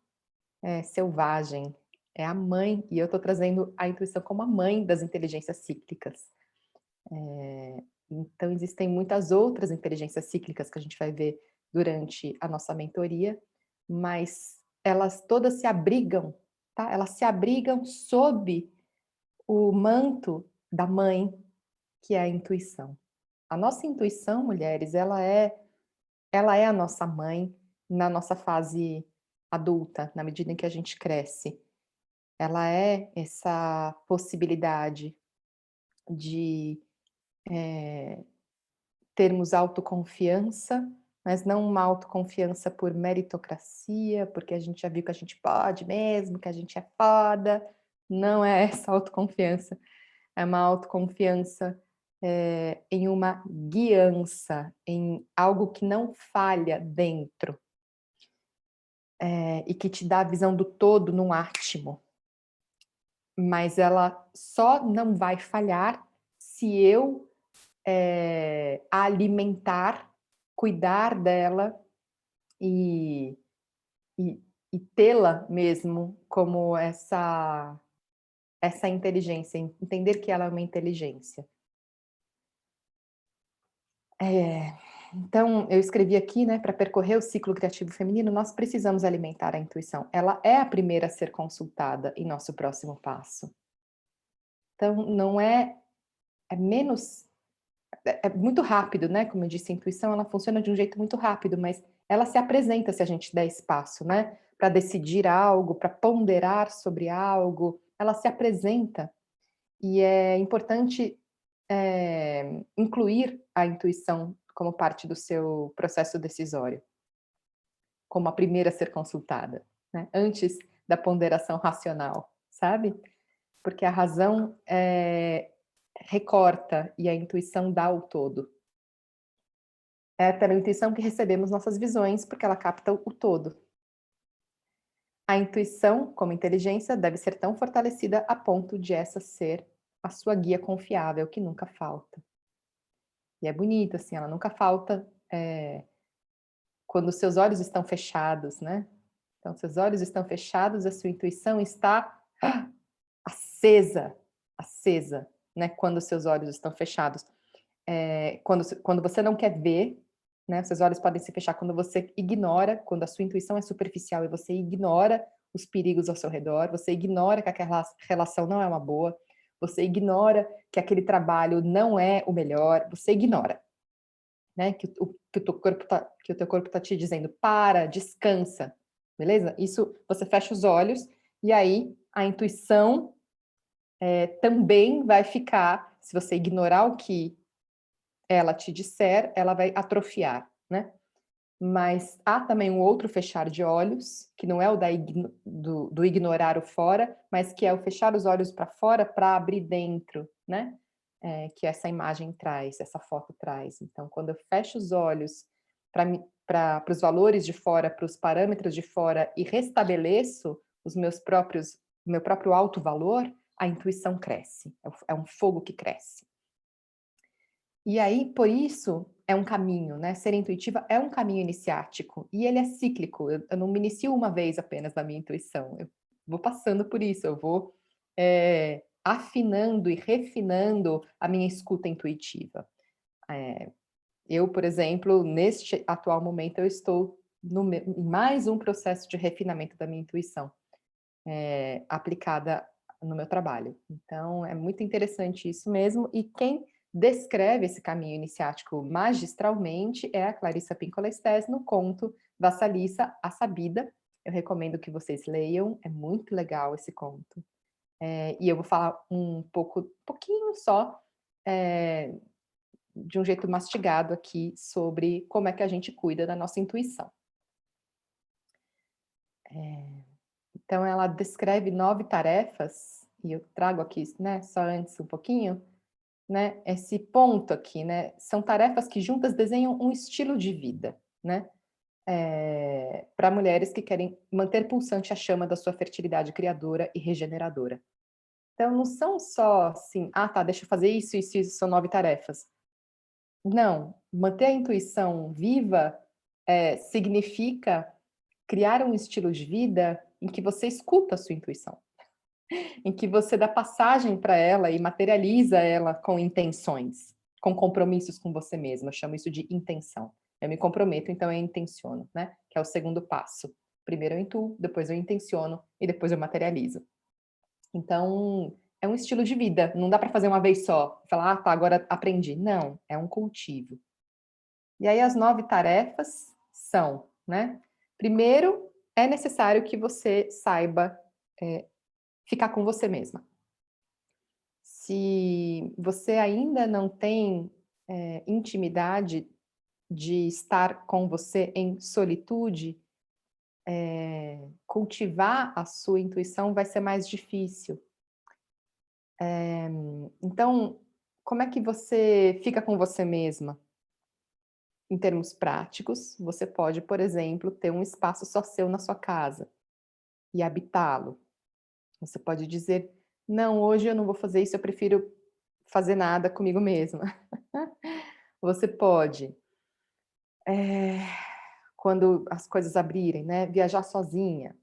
[SPEAKER 1] selvagem, é a mãe, e eu estou trazendo a intuição como a mãe das inteligências cíclicas. Então, existem muitas outras inteligências cíclicas que a gente vai ver durante a nossa mentoria, mas elas todas se abrigam, tá? Elas se abrigam sob o manto da mãe, que é a intuição. A nossa intuição, mulheres, ela é a nossa mãe na nossa fase adulta, na medida em que a gente cresce. Ela é essa possibilidade de termos autoconfiança, mas não uma autoconfiança por meritocracia, porque a gente já viu que a gente pode mesmo, que a gente é foda, não é essa autoconfiança, é uma autoconfiança em uma guiança, em algo que não falha dentro, e que te dá a visão do todo num átimo. Mas ela só não vai falhar se eu a alimentar, cuidar dela e, e, e tê-la mesmo como essa inteligência, entender que ela é uma inteligência. Então, eu escrevi aqui, né, para percorrer o ciclo criativo feminino, nós precisamos alimentar a intuição. Ela é a primeira a ser consultada em nosso próximo passo. Então, não é, é menos, é muito rápido, né? Como eu disse, a intuição ela funciona de um jeito muito rápido, mas ela se apresenta se a gente der espaço, né? Para decidir algo, para ponderar sobre algo, ela se apresenta. E é importante incluir a intuição como parte do seu processo decisório, como a primeira a ser consultada, né? Antes da ponderação racional, sabe? Porque a razão recorta e a intuição dá o todo. É pela intuição que recebemos nossas visões, porque ela capta o todo. A intuição, como inteligência, deve ser tão fortalecida a ponto de essa ser a sua guia confiável, que nunca falta. E é bonito, assim, ela nunca falta quando os seus olhos estão fechados, né? Então, seus olhos estão fechados, a sua intuição está acesa, acesa, né? Quando os seus olhos estão fechados. Quando você não quer ver, né? Seus olhos podem se fechar quando você ignora, quando a sua intuição é superficial e você ignora os perigos ao seu redor, você ignora que aquela relação não é uma boa, você ignora que aquele trabalho não é o melhor, você ignora, né? Que o teu corpo tá te dizendo, para, descansa, beleza? Isso, você fecha os olhos e aí a intuição também vai ficar, se você ignorar o que ela te disser, ela vai atrofiar, né? Mas há também um outro fechar de olhos, que não é o do ignorar o fora, mas que é o fechar os olhos para fora para abrir dentro, né? Que essa imagem traz, essa foto traz. Então, quando eu fecho os olhos para os valores de fora, para os parâmetros de fora e restabeleço o meu próprio alto valor, a intuição cresce. É um fogo que cresce. E aí, por isso, é um caminho, né? Ser intuitiva é um caminho iniciático e ele é cíclico. Eu não me inicio uma vez apenas na minha intuição. Eu vou passando por isso, eu vou afinando e refinando a minha escuta intuitiva. Eu, por exemplo, neste atual momento, eu estou em mais um processo de refinamento da minha intuição, aplicada no meu trabalho. Então, é muito interessante isso mesmo. E quem descreve esse caminho iniciático magistralmente é a Clarissa Pinkola Estés no conto Vassalissa, a Sabida. Eu recomendo que vocês leiam, é muito legal esse conto. E eu vou falar pouquinho só, de um jeito mastigado aqui, sobre como é que a gente cuida da nossa intuição. Então, ela descreve 9 tarefas, e eu trago aqui, né, só antes um pouquinho, né, esse ponto aqui, né, são tarefas que juntas desenham um estilo de vida, né, para mulheres que querem manter pulsante a chama da sua fertilidade criadora e regeneradora. Então, não são só assim, ah, tá, deixa eu fazer isso, isso, isso, são 9 tarefas. Não, manter a intuição viva significa criar um estilo de vida em que você escuta a sua intuição, em que você dá passagem para ela e materializa ela com intenções, com compromissos com você mesma. Eu chamo isso de intenção. Eu me comprometo, então eu intenciono, né? Que é o segundo passo. Primeiro eu intuo, depois eu intenciono e depois eu materializo. Então, é um estilo de vida. Não dá para fazer uma vez só. Falar, ah, tá, agora aprendi. Não, é um cultivo. E aí as 9 tarefas são, né? Primeiro, é necessário que você saiba ficar com você mesma. Se você ainda não tem intimidade de estar com você em solitude, cultivar a sua intuição vai ser mais difícil. Então, como é que você fica com você mesma? Em termos práticos, você pode, por exemplo, ter um espaço só seu na sua casa e habitá-lo. Você pode dizer: "Não, hoje eu não vou fazer isso, eu prefiro fazer nada comigo mesma". Você pode, eh, quando as coisas abrirem, né, viajar sozinha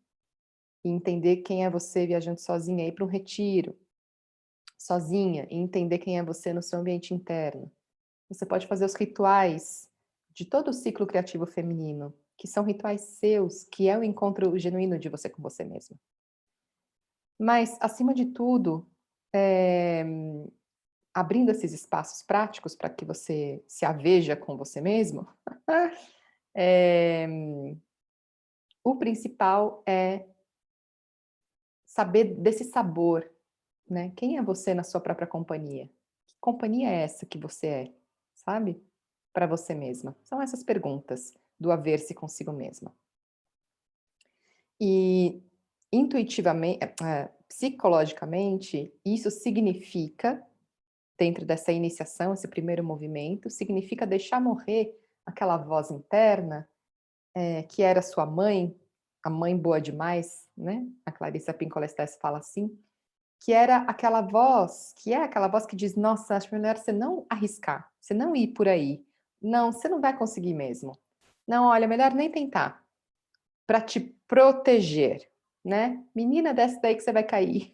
[SPEAKER 1] e entender quem é você viajando sozinha, ir para um retiro sozinha e entender quem é você no seu ambiente interno. Você pode fazer os rituais de todo o ciclo criativo feminino, que são rituais seus, que é o encontro genuíno de você com você mesma. Mas, acima de tudo, eh, abrindo esses espaços práticos para que você se aveja com você mesmo, eh, o principal é saber desse sabor, né. Quem é você na sua própria companhia? Que companhia é essa que você é, sabe? Para você mesma. São essas perguntas do haver-se consigo mesma. E psicologicamente, isso significa, dentro dessa iniciação, esse primeiro movimento, significa deixar morrer aquela voz interna, que era sua mãe, a mãe boa demais, né, a Clarissa Pinkola Estés fala assim, que é aquela voz que diz: "Nossa, acho melhor você não arriscar, você não ir por aí. Não, você não vai conseguir mesmo. Não, olha, melhor nem tentar", para te proteger, né. "Menina, desce daí que você vai cair".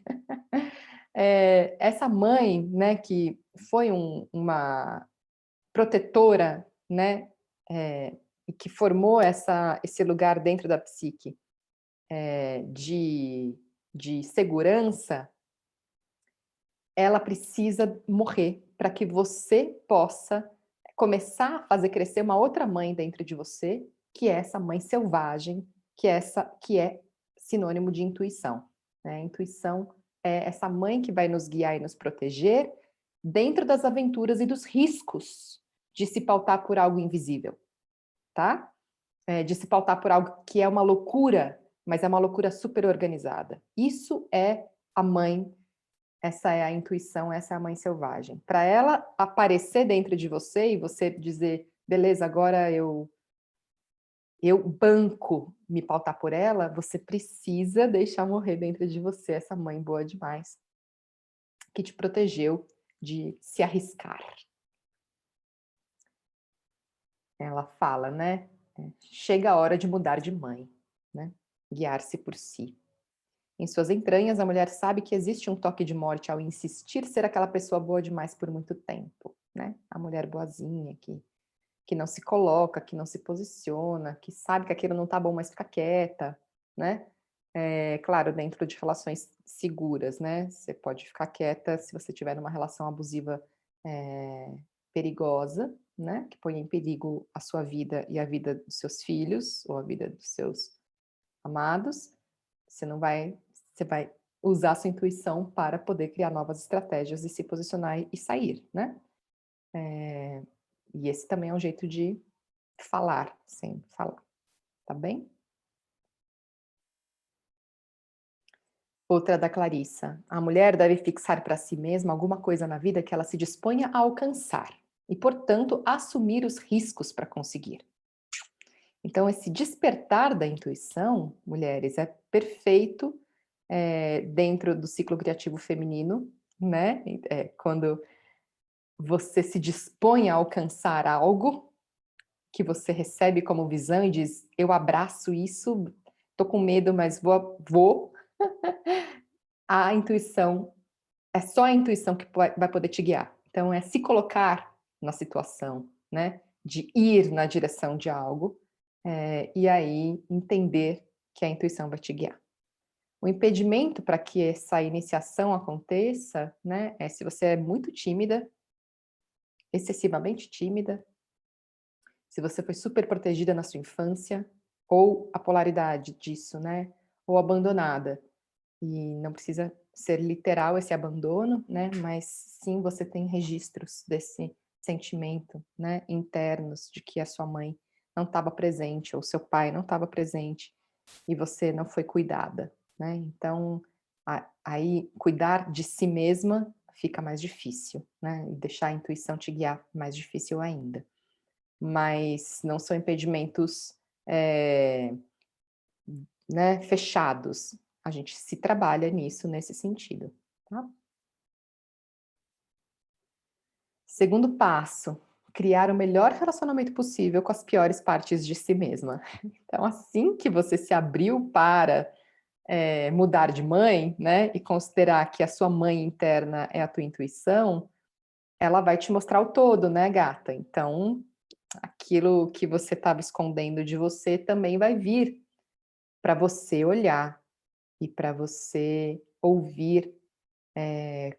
[SPEAKER 1] Essa mãe, né, que foi uma protetora, né, e que formou esse lugar dentro da psique, de segurança, ela precisa morrer para que você possa começar a fazer crescer uma outra mãe dentro de você, que é essa mãe selvagem, que é sinônimo de intuição, né. Intuição é essa mãe que vai nos guiar e nos proteger dentro das aventuras e dos riscos de se pautar por algo invisível, tá. De se pautar por algo que é uma loucura, mas é uma loucura super organizada. Isso é a mãe, essa é a intuição, essa é a mãe selvagem. Para ela aparecer dentro de você e você dizer: "Beleza, agora eu banco me pautar por ela", você precisa deixar morrer dentro de você essa mãe boa demais, que te protegeu de se arriscar. Ela fala, né, chega a hora de mudar de mãe, né, guiar-se por si. Em suas entranhas, a mulher sabe que existe um toque de morte ao insistir ser aquela pessoa boa demais por muito tempo, né. A mulher boazinha que não se coloca, que não se posiciona, que sabe que aquilo não tá bom, mas fica quieta, né. Claro, dentro de relações seguras, né, você pode ficar quieta se você estiver numa relação abusiva, eh, perigosa, né, que põe em perigo a sua vida e a vida dos seus filhos, ou a vida dos seus amados. Você não vai você vai usar a sua intuição para poder criar novas estratégias e se posicionar e sair, né. Eh, e esse também é um jeito de falar, sem falar, tá bem? Outra da Clarissa: "A mulher deve fixar para si mesma alguma coisa na vida que ela se disponha a alcançar e, portanto, assumir os riscos para conseguir". Então esse despertar da intuição, mulheres, é perfeito, dentro do ciclo criativo feminino, né, quando você se dispõe a alcançar algo que você recebe como visão e diz: "Eu abraço isso, tô com medo, mas vou". A intuição é só a intuição que vai poder te guiar. Então é se colocar na situação, né, de ir na direção de algo, e aí entender que a intuição vai te guiar. O impedimento para que essa iniciação aconteça, né, é se você é muito tímida, excessivamente tímida, se você foi super protegida na sua infância, ou a polaridade disso, né, ou abandonada. E não precisa ser literal esse abandono, né, mas sim você tem registros desse sentimento, né, internos de que a sua mãe não estava presente ou seu pai não estava presente e você não foi cuidada, né. Então, Aí cuidar de si mesma fica mais difícil, né, e deixar a intuição te guiar mais difícil ainda. Mas não são impedimentos, né, fechados. A gente se trabalha nisso, nesse sentido, tá. Segundo passo, criar o melhor relacionamento possível com as piores partes de si mesma. Então, assim que você se abriu para, mudar de mãe, né, e considerar que a sua mãe interna é a tua intuição, ela vai te mostrar o todo, né, gata. Então, aquilo que você estava escondendo de você também vai vir para você olhar e para você ouvir,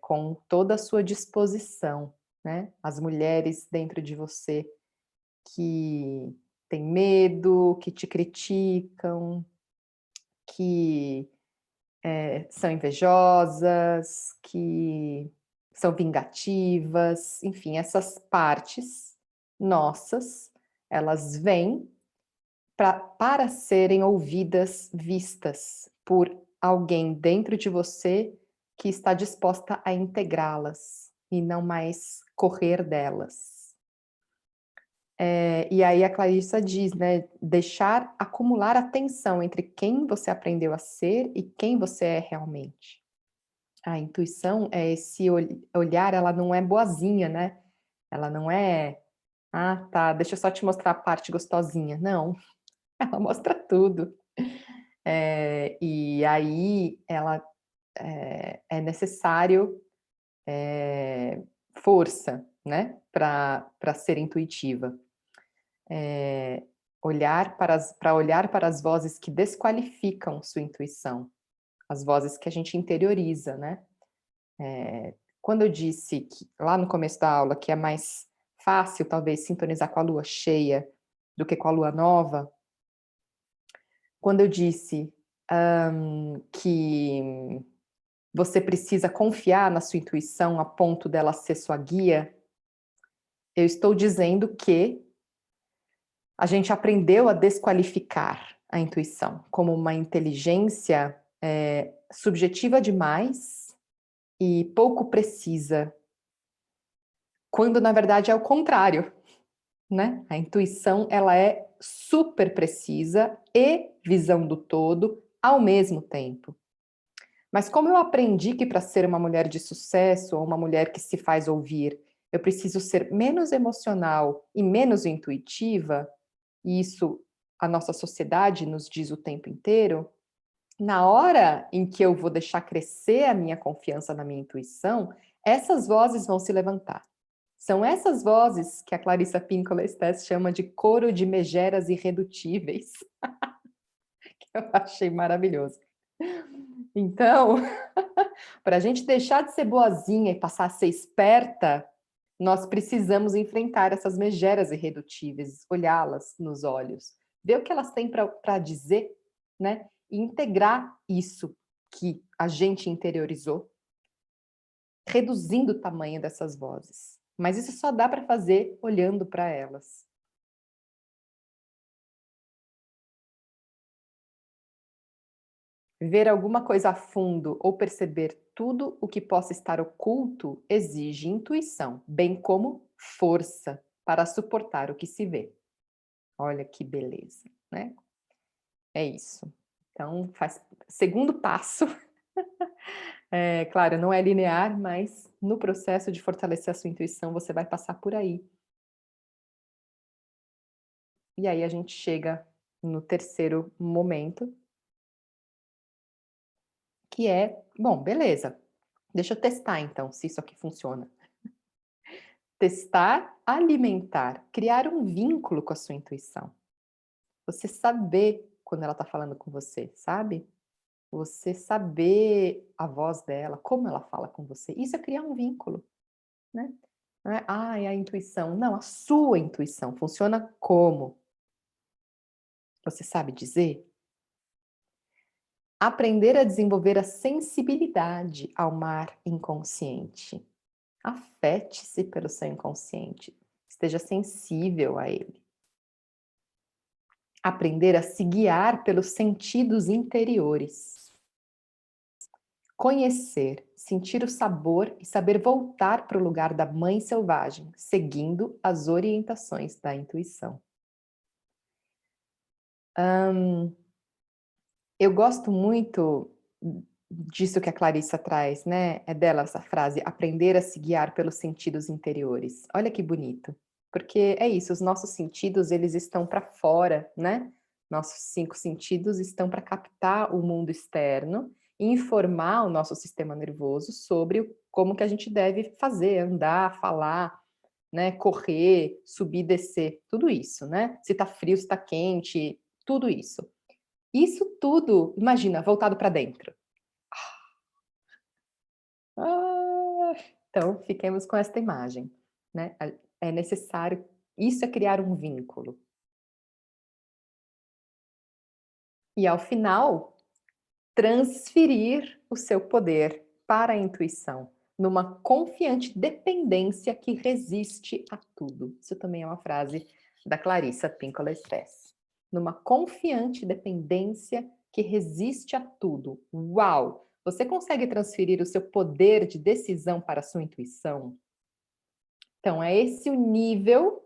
[SPEAKER 1] com toda a sua disposição, né. As mulheres dentro de você que têm medo, que te criticam, que, são invejosas, que são vingativas, enfim, essas partes nossas, elas vêm para serem ouvidas, vistas por alguém dentro de você que está disposta a integrá-las e não mais correr delas. E aí a Clarissa diz, né, deixar acumular a tensão entre quem você aprendeu a ser e quem você é realmente. A intuição é esse olhar, ela não é boazinha, né, ela não é: "Ah, tá, deixa eu só te mostrar a parte gostosinha", não, ela mostra tudo. E aí ela, é necessário, força, né, para ser intuitiva. Eh, olhar para as vozes que desqualificam sua intuição, as vozes que a gente interioriza, né. Quando eu disse que lá no começo da aula que é mais fácil talvez sintonizar com a lua cheia do que com a lua nova, quando eu disse, que você precisa confiar na sua intuição a ponto dela ser sua guia, eu estou dizendo que a gente aprendeu a desqualificar a intuição como uma inteligência, subjetiva demais e pouco precisa, quando na verdade é o contrário, né. A intuição ela é super precisa e visão do todo ao mesmo tempo. Mas como eu aprendi que para ser uma mulher de sucesso ou uma mulher que se faz ouvir, eu preciso ser menos emocional e menos intuitiva, e isso a nossa sociedade nos diz o tempo inteiro, na hora em que eu vou deixar crescer a minha confiança na minha intuição, essas vozes vão se levantar. São essas vozes que a Clarissa Pinkola Estés chama de coro de megeras irredutíveis, que eu achei maravilhoso. Então, para a gente deixar de ser boazinha e passar a ser esperta, nós precisamos enfrentar essas megeras irredutíveis, olhá-las nos olhos, ver o que elas têm para dizer, né, e integrar isso que a gente interiorizou, reduzindo o tamanho dessas vozes. Mas isso só dá para fazer olhando para elas. Ver alguma coisa a fundo ou perceber tudo o que possa estar oculto exige intuição, bem como força para suportar o que se vê. Olha que beleza, né? É isso. Então, faz segundo passo, claro, não é linear, mas no processo de fortalecer a sua intuição, você vai passar por aí. E aí a gente chega no terceiro momento, que é, bom, beleza, deixa eu testar então se isso aqui funciona. Testar, alimentar, criar um vínculo com a sua intuição. Você saber quando ela está falando com você, sabe? Você saber a voz dela, como ela fala com você. Isso é criar um vínculo, né? Não é, é a intuição. Não, a sua intuição funciona como? Você sabe dizer? Aprender a desenvolver a sensibilidade ao mar inconsciente. Afete-se pelo seu inconsciente. Esteja sensível a ele. Aprender a se guiar pelos sentidos interiores. conhecer, sentir o sabor e saber voltar para o lugar da mãe selvagem, seguindo as orientações da intuição. Eu gosto muito disso que a Clarissa traz, né? É dela essa frase, aprender a se guiar pelos sentidos interiores. Olha que bonito. Porque é isso, os nossos sentidos, eles estão para fora, né? Nossos 5 sentidos estão para captar o mundo externo e informar o nosso sistema nervoso sobre como que a gente deve fazer, andar, falar, né? Correr, subir, descer, tudo isso, né? Se tá frio, se tá quente, tudo isso. Isso tudo, imagina, voltado para dentro. Ah, então, fiquemos com esta imagem, né? É necessário, isso é criar um vínculo. E ao final, transferir o seu poder para a intuição, numa confiante dependência que resiste a tudo. Isso também é uma frase da Clarissa Pinkola Estés. Numa confiante dependência que resiste a tudo. Uau! Você consegue transferir o seu poder de decisão para a sua intuição? Então, é esse o nível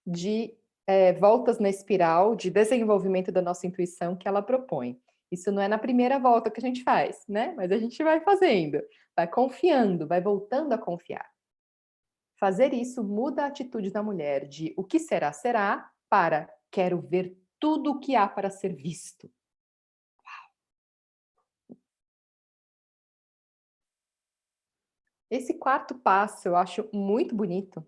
[SPEAKER 1] de voltas na espiral de desenvolvimento da nossa intuição que ela propõe. Isso não é na primeira volta que a gente faz, né? Mas a gente vai fazendo, vai confiando, vai voltando a confiar. Fazer isso muda a atitude da mulher de o que será, será, para quero ver tudo o que há para ser visto. Esse quarto passo eu acho muito bonito,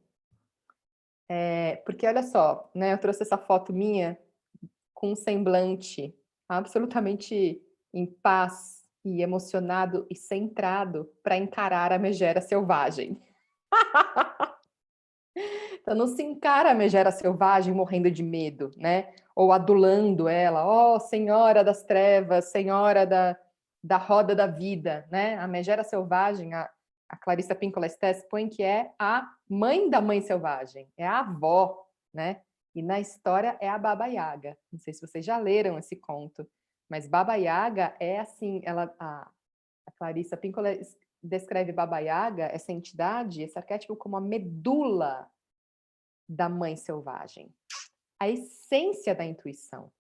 [SPEAKER 1] porque olha só, né, eu trouxe essa foto minha com um semblante absolutamente em paz e emocionado e centrado para encarar a megera selvagem. Então não se encara a megera selvagem morrendo de medo, né? Ou adulando ela, ó senhora das trevas, senhora da roda da vida, né? A megera selvagem, a Clarissa Pinkola Estés põe que é a mãe da mãe selvagem, é a avó, né? E na história é a Baba Yaga. Não sei se vocês já leram esse conto, mas Baba Yaga é assim, a Clarissa Pinkola descreve Baba Yaga, essa entidade, esse arquétipo como a medula da mãe selvagem, a essência da intuição,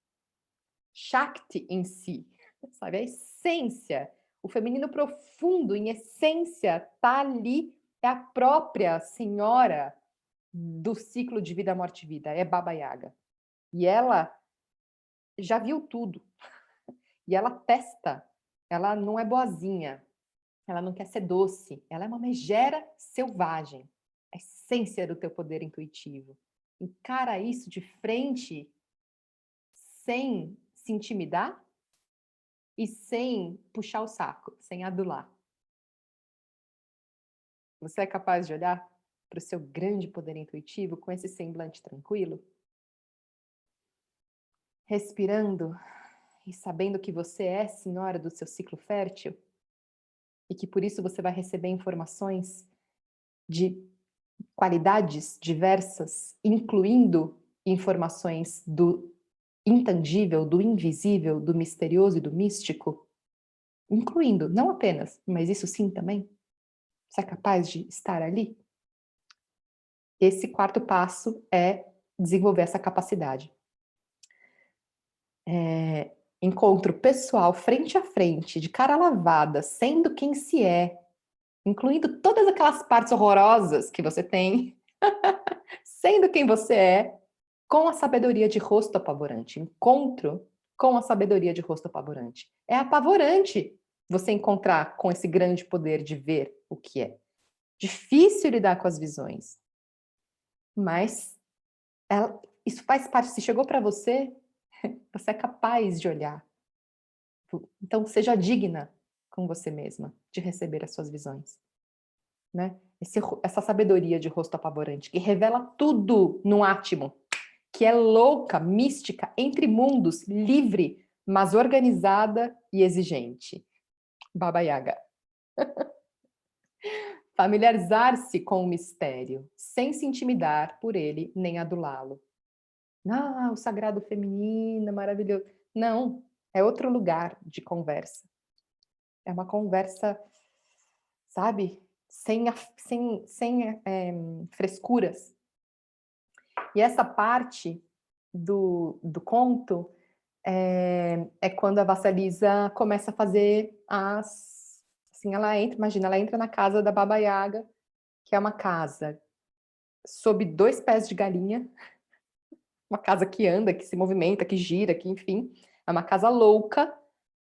[SPEAKER 1] Shakti em si, sabe? A essência, o feminino profundo, em essência, está ali, é a própria senhora do ciclo de vida, morte e vida, é Baba Yaga. E ela já viu tudo, e ela testa, ela não é boazinha, ela não quer ser doce, ela é uma megera selvagem, a essência do teu poder intuitivo. Encara isso de frente sem se intimidar e sem puxar o saco, sem adular. Você é capaz de olhar para o seu grande poder intuitivo com esse semblante tranquilo? Respirando e sabendo que você é senhora do seu ciclo fértil e que por isso você vai receber informações de qualidades diversas, incluindo informações do intangível, do invisível, do misterioso e do místico, incluindo, não apenas, mas isso sim também. Você é capaz de estar ali? Esse quarto passo é desenvolver essa capacidade. Encontro pessoal, frente a frente, de cara lavada, sendo quem se é, incluindo todas aquelas partes horrorosas que você tem, sendo quem você é, com a sabedoria de rosto apavorante. Encontro com a sabedoria de rosto apavorante. É apavorante você encontrar com esse grande poder de ver o que é. Difícil lidar com as visões. Mas isso faz parte. Se chegou para você, você é capaz de olhar. Então, seja digna com você mesma de receber as suas visões. Né? Essa sabedoria de rosto apavorante, que revela tudo no átimo, que é louca, mística, entre mundos, livre, mas organizada e exigente. Baba Yaga. Familiarizar-se com o mistério, sem se intimidar por ele, nem adulá-lo. Ah, o sagrado feminino, maravilhoso. Não, é outro lugar de conversa. É uma conversa, sabe, sem frescuras. E essa parte do conto é quando a Vassalisa começa a fazer assim, imagina, ela entra na casa da Baba Yaga, que é uma casa sob 2 pés de galinha, uma casa que anda, que se movimenta, que gira, que enfim, é uma casa louca,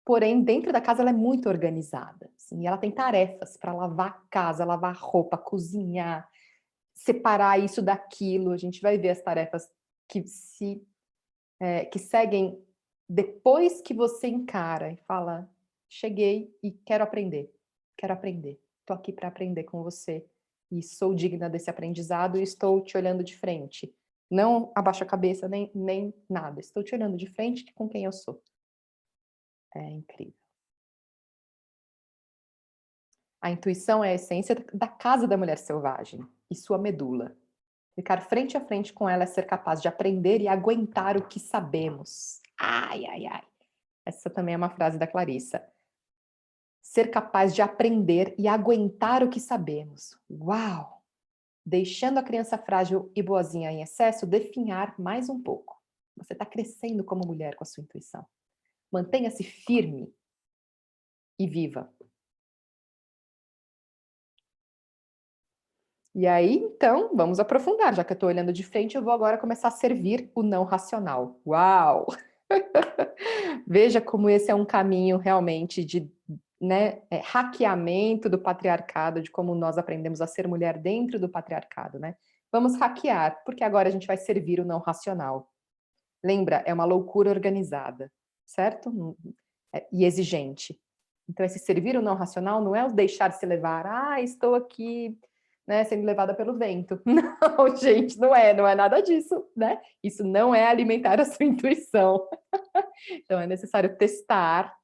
[SPEAKER 1] porém dentro da casa ela é muito organizada, assim, e ela tem tarefas para lavar a casa, lavar roupa, cozinhar, separar isso daquilo. A gente vai ver as tarefas que que seguem depois que você encara e fala: cheguei e quero aprender, estou aqui para aprender com você e sou digna desse aprendizado e estou te olhando de frente. Não abaixo a cabeça nem nada, estou te olhando de frente com quem eu sou. É incrível. A intuição é a essência da casa da mulher selvagem e sua medula. Ficar frente a frente com ela é ser capaz de aprender e aguentar o que sabemos. Ai, ai, ai. Essa também é uma frase da Clarissa. Ser capaz de aprender e aguentar o que sabemos. Uau! Deixando a criança frágil e boazinha em excesso definhar mais um pouco. Você está crescendo como mulher com a sua intuição. Mantenha-se firme e viva. E aí, então, vamos aprofundar. Já que eu estou olhando de frente, eu vou agora começar a servir o não racional. Uau! Veja como esse é um caminho realmente de, né, hackeamento do patriarcado, de como nós aprendemos a ser mulher dentro do patriarcado, né? Vamos hackear, porque agora a gente vai servir o não racional. Lembra, é uma loucura organizada, certo? E exigente. Então, esse servir o não racional não é o deixar se levar, estou aqui, né, sendo levada pelo vento. Não, gente, não é nada disso, né? Isso não é alimentar a sua intuição. Então, é necessário testar,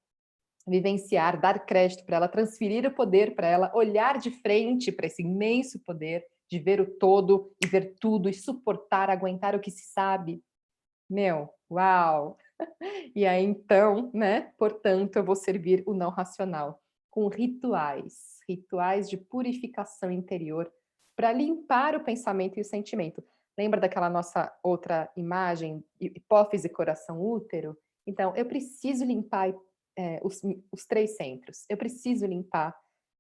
[SPEAKER 1] vivenciar, dar crédito para ela, transferir o poder para ela, olhar de frente para esse imenso poder de ver o todo e ver tudo e suportar, aguentar o que se sabe. Meu, uau! E aí, então, né, portanto, eu vou servir o não racional com rituais de purificação interior para limpar o pensamento e o sentimento. Lembra daquela nossa outra imagem, hipófise, coração, útero? Então, eu preciso limpar os 3 centros. Eu preciso limpar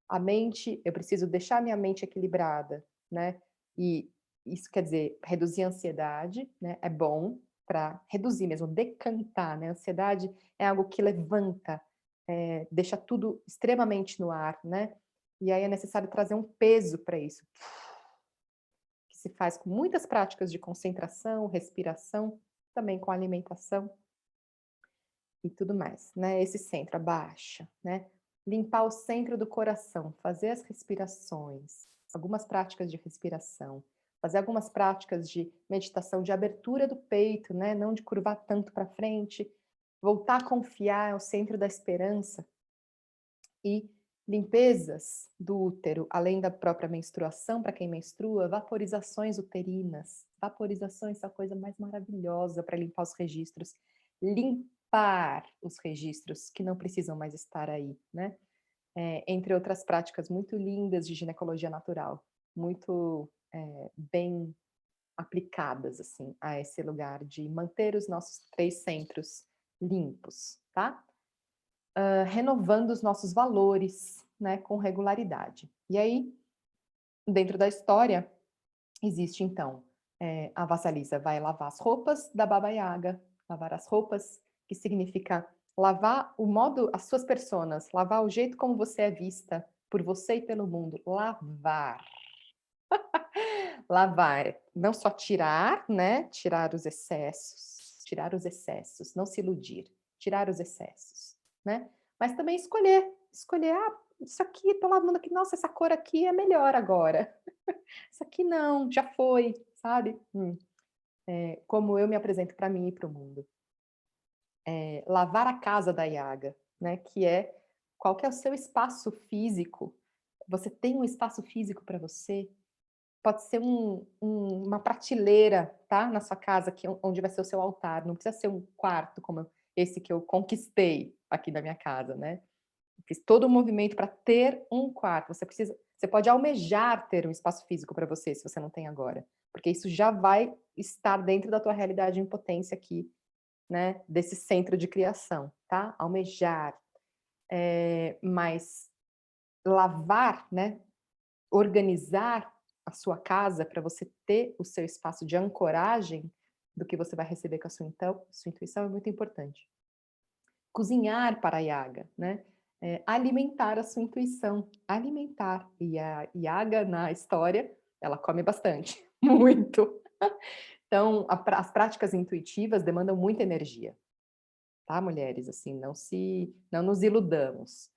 [SPEAKER 1] a mente, eu preciso deixar minha mente equilibrada, né? E isso quer dizer reduzir a ansiedade, né? É bom, para reduzir mesmo, decantar, né? A ansiedade é algo que levanta, deixa tudo extremamente no ar, né? E aí é necessário trazer um peso para isso, que se faz com muitas práticas de concentração, respiração, também com alimentação e tudo mais, né? Esse centro, abaixa, né? Limpar o centro do coração, fazer as respirações, algumas práticas de respiração, fazer algumas práticas de meditação de abertura do peito, né? Não de curvar tanto para frente, voltar a confiar, é o centro da esperança. E limpezas do útero, além da própria menstruação, para quem menstrua, vaporizações uterinas. Vaporizações são a coisa mais maravilhosa para limpar os registros. Limpar os registros que não precisam mais estar aí, né? Entre outras práticas muito lindas de ginecologia natural, muito bem aplicadas, assim, a esse lugar de manter os nossos 3 centros limpos, tá? Renovando os nossos valores, né, com regularidade. E aí, dentro da história, existe então, a Vassalisa vai lavar as roupas da Baba Yaga, lavar as roupas, que significa lavar o modo, as suas personas, lavar o jeito como você é vista por você e pelo mundo, lavar. Lavar, não só tirar, né, tirar os excessos, não se iludir, tirar os excessos, né? Mas também escolher, isso aqui, tô lavando aqui, nossa, essa cor aqui é melhor agora. Isso aqui não, já foi, sabe? Como eu me apresento para mim e para o mundo. Lavar a casa da Yaga, né? Que é qual que é o seu espaço físico. Você tem um espaço físico para você? Pode ser uma prateleira, tá? Na sua casa, onde vai ser o seu altar. Não precisa ser um quarto como esse que eu conquistei aqui da minha casa, né? Fiz todo o movimento para ter um quarto. Você pode almejar ter um espaço físico para você, se você não tem agora, porque isso já vai estar dentro da tua realidade em potência aqui, né, desse centro de criação, tá? Almejar, mas lavar, né, organizar a sua casa para você ter o seu espaço de ancoragem do que você vai receber com a sua intuição é muito importante. Cozinhar para a Yaga, né? Alimentar a sua intuição, alimentar. E a Yaga, na história, ela come bastante, muito. Então, as práticas intuitivas demandam muita energia, tá, mulheres? Assim, não nos iludamos.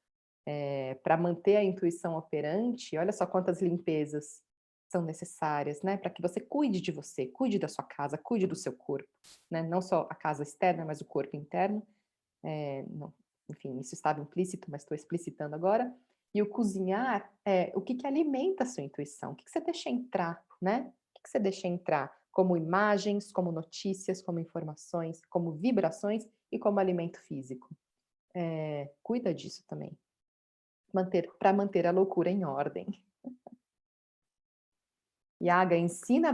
[SPEAKER 1] Para manter a intuição operante, olha só quantas limpezas são necessárias, né? Para que você cuide de você, cuide da sua casa, cuide do seu corpo, né? Não só a casa externa, mas o corpo interno. Não, enfim, isso estava implícito, mas estou explicitando agora. E o cozinhar é o que alimenta a sua intuição, o que você deixa entrar, né? O que você deixa entrar como imagens, como notícias, como informações, como vibrações e como alimento físico. Cuida disso também, para manter a loucura em ordem. Yaga ensina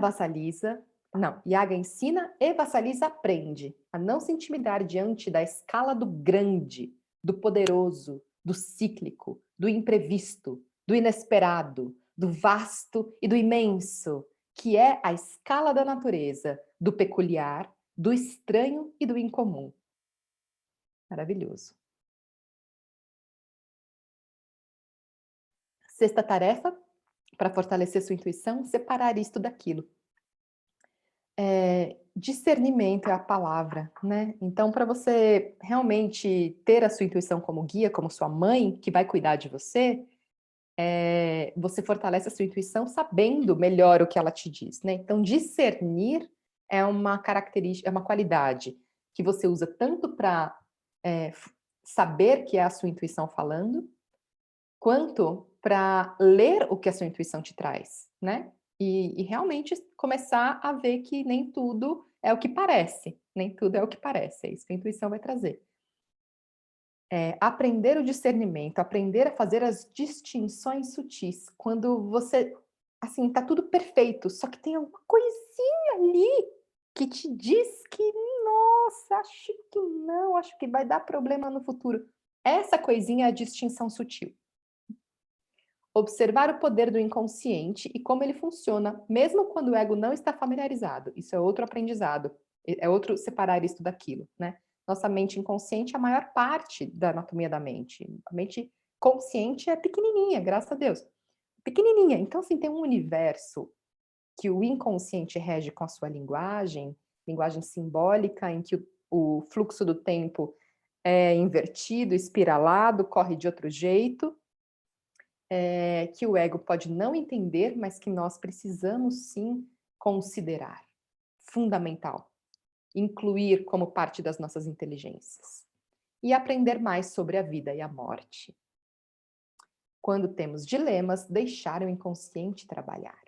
[SPEAKER 1] e vassaliza aprende a não se intimidar diante da escala do grande, do poderoso, do cíclico, do imprevisto, do inesperado, do vasto e do imenso, que é a escala da natureza, do peculiar, do estranho e do incomum. Maravilhoso. Sexta tarefa, para fortalecer sua intuição, separar isto daquilo. Discernimento é a palavra, né? Então, para você realmente ter a sua intuição como guia, como sua mãe, que vai cuidar de você, você fortalece a sua intuição sabendo melhor o que ela te diz, né? Então, discernir é uma característica, é uma qualidade que você usa tanto para saber que é a sua intuição falando, quanto para ler o que a sua intuição te traz, né? E realmente começar a ver que nem tudo é o que parece, nem tudo é o que parece, é isso que a intuição vai trazer. Aprender o discernimento, aprender a fazer as distinções sutis, quando você, assim, tá tudo perfeito, só que tem alguma coisinha ali que te diz que, nossa, acho que não, acho que vai dar problema no futuro. Essa coisinha é a distinção sutil. Observar o poder do inconsciente e como ele funciona, mesmo quando o ego não está familiarizado. Isso é outro aprendizado, é outro separar isso daquilo, né? Nossa mente inconsciente é a maior parte da anatomia da mente. A mente consciente é pequenininha, graças a Deus. Pequenininha. Então, assim, tem um universo que o inconsciente rege com a sua linguagem, linguagem simbólica, em que o fluxo do tempo é invertido, espiralado, corre de outro jeito, que o ego pode não entender, mas que nós precisamos sim considerar. Fundamental. Incluir como parte das nossas inteligências. E aprender mais sobre a vida e a morte. Quando temos dilemas, deixar o inconsciente trabalhar.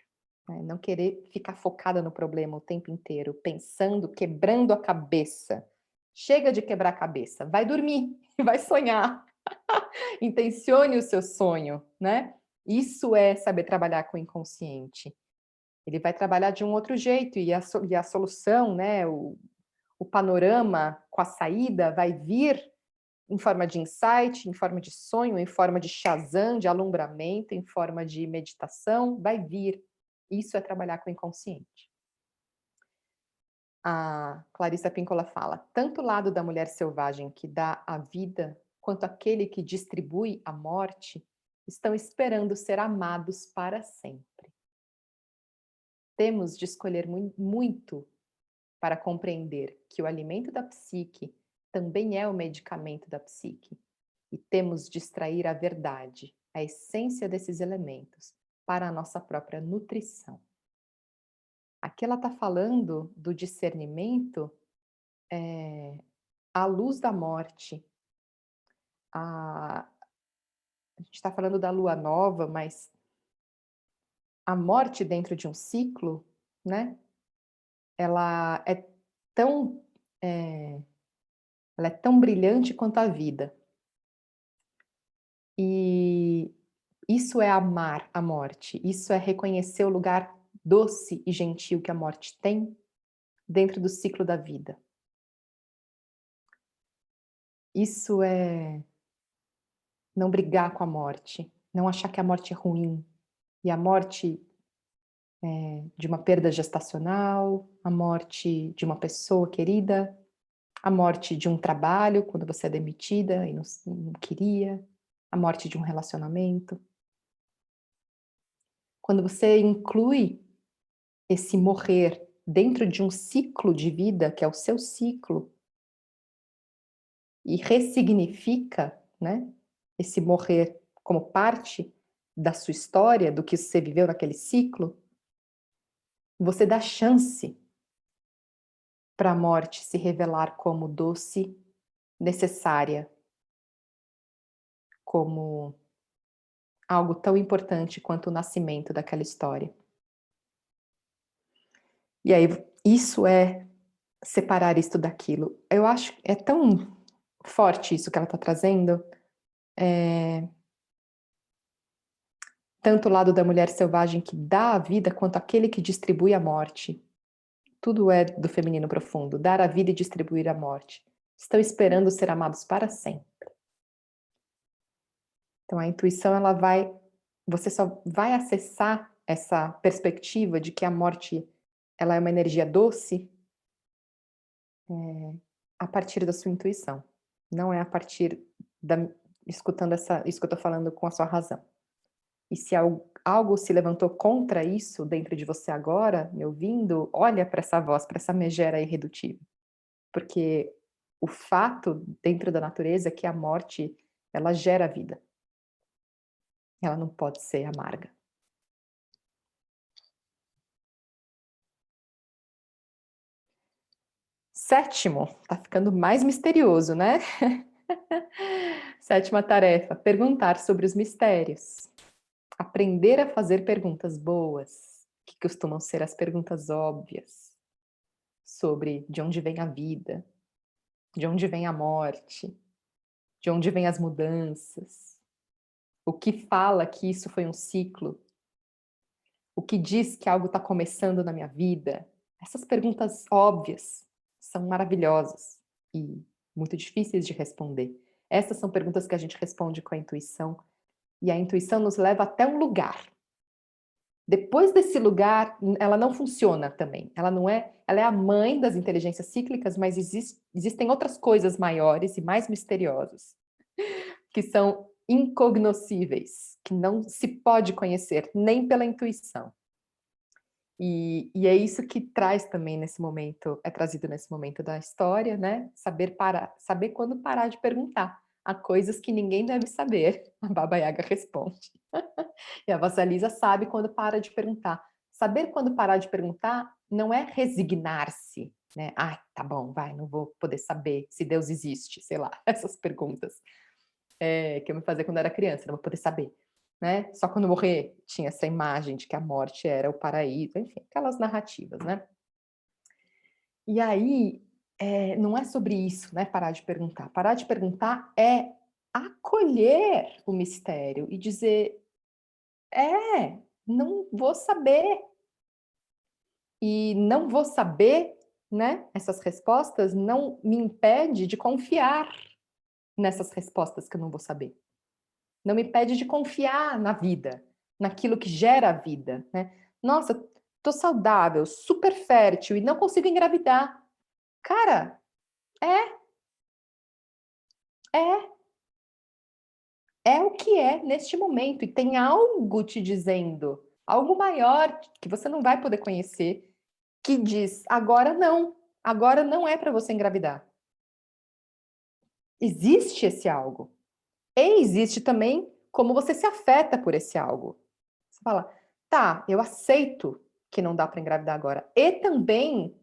[SPEAKER 1] Né? Não querer ficar focada no problema o tempo inteiro, pensando, quebrando a cabeça. Chega de quebrar a cabeça, vai dormir, vai sonhar. Intencione o seu sonho, né? Isso é saber trabalhar com o inconsciente. Ele vai trabalhar de um outro jeito e a solução, né, o panorama com a saída vai vir em forma de insight, em forma de sonho, em forma de Shazam, de alumbramento, em forma de meditação, vai vir. Isso é trabalhar com o inconsciente. A Clarissa Pinkola fala, tanto o lado da mulher selvagem que dá a vida, quanto aquele que distribui a morte, estão esperando ser amados para sempre. Temos de escolher muito para compreender que o alimento da psique também é o medicamento da psique. E temos de extrair a verdade, a essência desses elementos, para a nossa própria nutrição. Aqui ela está falando do discernimento à luz da morte. A gente está falando da lua nova, mas a morte dentro de um ciclo, né? Ela é tão, ela é tão brilhante quanto a vida. E isso é amar a morte, isso é reconhecer o lugar doce e gentil que a morte tem dentro do ciclo da vida. Isso é não brigar com a morte, não achar que a morte é ruim. E a morte de uma perda gestacional, a morte de uma pessoa querida, a morte de um trabalho, quando você é demitida e não queria, a morte de um relacionamento. Quando você inclui esse morrer dentro de um ciclo de vida, que é o seu ciclo, e ressignifica, né, esse morrer como parte da sua história, do que você viveu naquele ciclo, você dá chance para a morte se revelar como doce, necessária, como algo tão importante quanto o nascimento daquela história. E aí, isso é separar isto daquilo. Eu acho que é tão forte isso que ela está trazendo, tanto o lado da mulher selvagem que dá a vida, quanto aquele que distribui a morte. Tudo é do feminino profundo, dar a vida e distribuir a morte. Estão esperando ser amados para sempre. Então a intuição, ela vai, você só vai acessar essa perspectiva de que a morte, ela é uma energia doce, a partir da sua intuição. Não é a partir da, escutando isso que eu estou falando com a sua razão. E se algo se levantou contra isso dentro de você agora, me ouvindo, olha para essa voz, para essa megera irredutível. Porque o fato dentro da natureza é que a morte, ela gera vida. Ela não pode ser amarga. Sétimo, tá ficando mais misterioso, né? Sétima tarefa, perguntar sobre os mistérios. Aprender a fazer perguntas boas, que costumam ser as perguntas óbvias, sobre de onde vem a vida, de onde vem a morte, de onde vem as mudanças, o que fala que isso foi um ciclo, o que diz que algo está começando na minha vida. Essas perguntas óbvias são maravilhosas e muito difíceis de responder. Essas são perguntas que a gente responde com a intuição, e a intuição nos leva até um lugar. Depois desse lugar, ela não funciona também. Ela não é, ela é a mãe das inteligências cíclicas, mas existem outras coisas maiores e mais misteriosas, que são incognoscíveis, que não se pode conhecer nem pela intuição. E é isso que traz também nesse momento, é trazido nesse momento da história, né? Saber quando parar de perguntar. Há coisas que ninguém deve saber, a Baba Yaga responde. E a Vassalisa sabe quando para de perguntar. Saber quando parar de perguntar não é resignar-se, né? Ah, tá bom, vai, não vou poder saber se Deus existe, sei lá, essas perguntas que eu me fazia quando era criança, não vou poder saber, né? Só quando morrer tinha essa imagem de que a morte era o paraíso, enfim, aquelas narrativas, né? E aí, não é sobre isso, né? Parar de perguntar. Parar de perguntar é acolher o mistério e dizer, não vou saber. E não vou saber, né? Essas respostas não me impede de confiar nessas respostas que eu não vou saber. Não me impede de confiar na vida, naquilo que gera a vida, né? Nossa, tô saudável, super fértil e não consigo engravidar. Cara, é, é, é o que é neste momento e tem algo te dizendo, algo maior que você não vai poder conhecer, que diz: agora não é para você engravidar. Existe esse algo. E existe também como você se afeta por esse algo. Você fala, tá, eu aceito que não dá para engravidar agora. E também,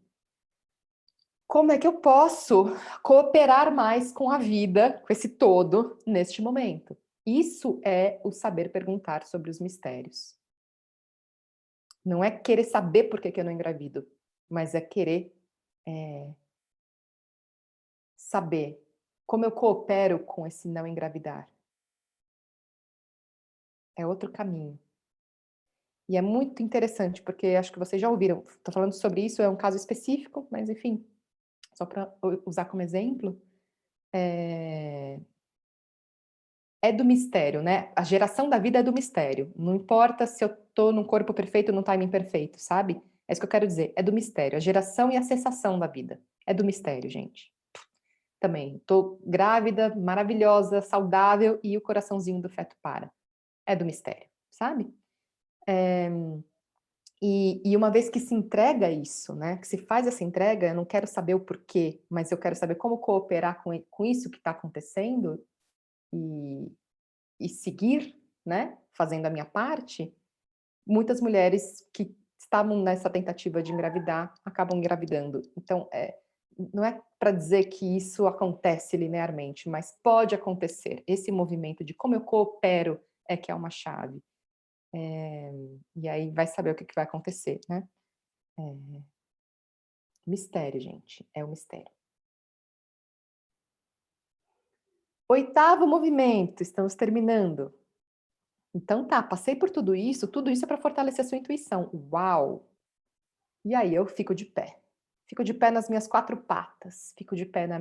[SPEAKER 1] como é que eu posso cooperar mais com a vida, com esse todo, neste momento? Isso é o saber perguntar sobre os mistérios. Não é querer saber por que que eu não engravido, mas é querer saber como eu coopero com esse não engravidar. é outro caminho. E é muito interessante, porque acho que vocês já ouviram, estou falando sobre isso, é um caso específico, mas enfim, só para usar como exemplo, é do mistério, né? A geração da vida é do mistério. Não importa se eu estou num corpo perfeito ou num timing perfeito, sabe? É isso que eu quero dizer. É do mistério. A geração e a cessação da vida. É do mistério, gente. Também. Estou grávida, maravilhosa, saudável e o coraçãozinho do feto para. É do mistério, sabe? E uma vez que se entrega isso, né? Que se faz essa entrega, eu não quero saber o porquê, mas eu quero saber como cooperar com isso que está acontecendo e seguir, né, fazendo a minha parte, muitas mulheres que estavam nessa tentativa de engravidar acabam engravidando. Então, não é para dizer que isso acontece linearmente, mas pode acontecer. Esse movimento de como eu coopero é que é uma chave. E aí vai saber o que vai acontecer, né? Mistério, gente, é um mistério. Oitavo movimento, estamos terminando. Então tá, passei por tudo isso é para fortalecer a sua intuição. Uau! E aí eu fico de pé. Fico de pé nas minhas 4 patas, fico de pé na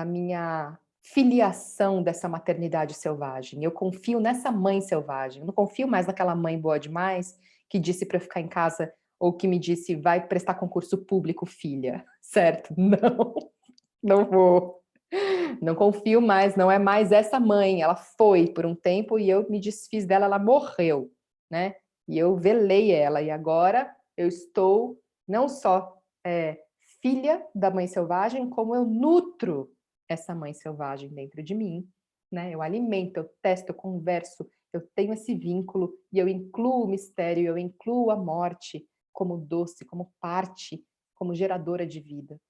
[SPEAKER 1] minha filiação dessa maternidade selvagem. Eu confio nessa mãe selvagem, eu não confio mais naquela mãe boa demais que disse para eu ficar em casa ou que me disse: "Vai prestar concurso público, filha", certo? Não, não vou. Não confio mais, não é mais essa mãe, ela foi por um tempo e eu me desfiz dela, ela morreu, né? E eu velei ela, e agora eu estou não só filha da mãe selvagem, como eu nutro essa mãe selvagem dentro de mim, né? Eu alimento, eu testo, eu converso, eu tenho esse vínculo e eu incluo o mistério, eu incluo a morte como doce, como parte, como geradora de vida.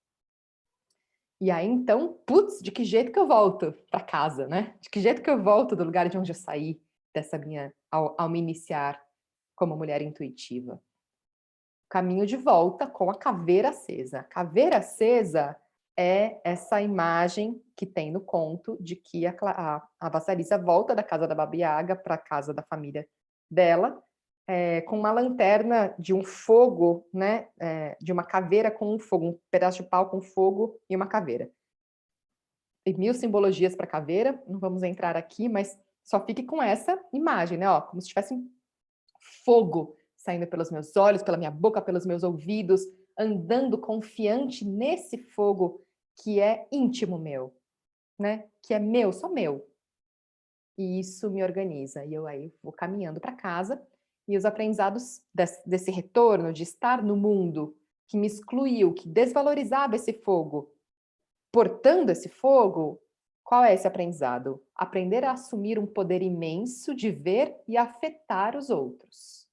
[SPEAKER 1] E aí, então, putz, de que jeito que eu volto para casa, né? De que jeito que eu volto do lugar de onde eu saí, dessa minha, ao me iniciar como mulher intuitiva? Caminho de volta com a caveira acesa. A caveira acesa é essa imagem que tem no conto de que a Vassalissa volta da casa da Baba Yaga para a casa da família dela, com uma lanterna de um fogo, né, de uma caveira com um fogo, um pedaço de pau com fogo e uma caveira. Tem 1000 simbologias para caveira, não vamos entrar aqui, mas só fique com essa imagem, né, ó, como se tivesse um fogo saindo pelos meus olhos, pela minha boca, pelos meus ouvidos, andando confiante nesse fogo que é íntimo meu, né, que é meu, só meu. E isso me organiza. E eu aí vou caminhando para casa e os aprendizados desse retorno, de estar no mundo que me excluiu, que desvalorizava esse fogo, portando esse fogo, qual é esse aprendizado? Aprender a assumir um poder imenso de ver e afetar os outros.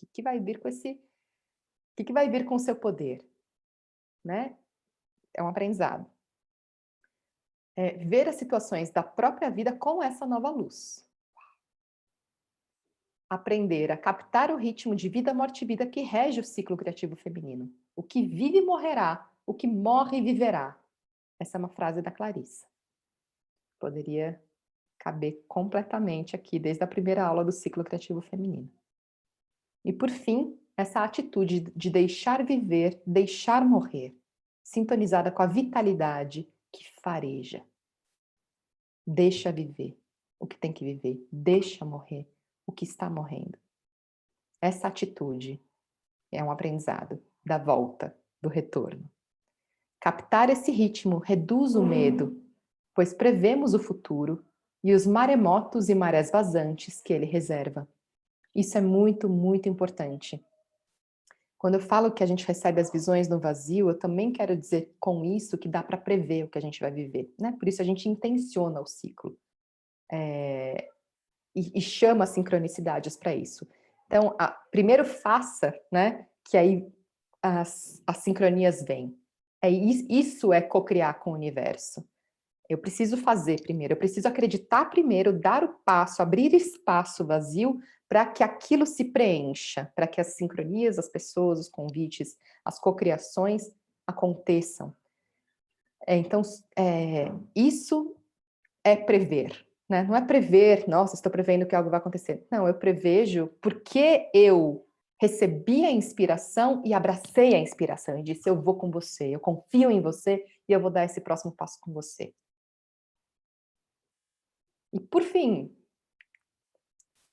[SPEAKER 1] O que vai vir com o que vai vir com o seu poder, né? É um aprendizado. Ver as situações da própria vida com essa nova luz. Aprender a captar o ritmo de vida, morte e vida que rege o ciclo criativo feminino. O que vive morrerá, o que morre viverá. Essa é uma frase da Clarissa. Poderia caber completamente aqui, desde a primeira aula do ciclo criativo feminino. E por fim, essa atitude de deixar viver, deixar morrer, sintonizada com a vitalidade que fareja. Deixa viver o que tem que viver, deixa morrer o que está morrendo. Essa atitude é um aprendizado da volta, do retorno. Captar esse ritmo reduz o medo, pois prevemos o futuro e os maremotos e marés vazantes que ele reserva. Isso é muito, muito importante. Quando eu falo que a gente recebe as visões no vazio, eu também quero dizer com isso que dá para prever o que a gente vai viver, né? Por isso a gente intenciona o ciclo. E chama sincronicidades para isso. Então, primeiro faça, né? Que aí as sincronias vêm. Isso é cocriar com o universo. Eu preciso fazer primeiro, eu preciso acreditar primeiro, dar o passo, abrir espaço vazio para que aquilo se preencha, para que as sincronias, as pessoas, os convites, as cocriações aconteçam. Então, isso é prever, né? Não é prever, nossa, estou prevendo que algo vai acontecer. Não, eu prevejo porque eu recebi a inspiração e abracei a inspiração e disse, eu vou com você, eu confio em você e eu vou dar esse próximo passo com você. E por fim,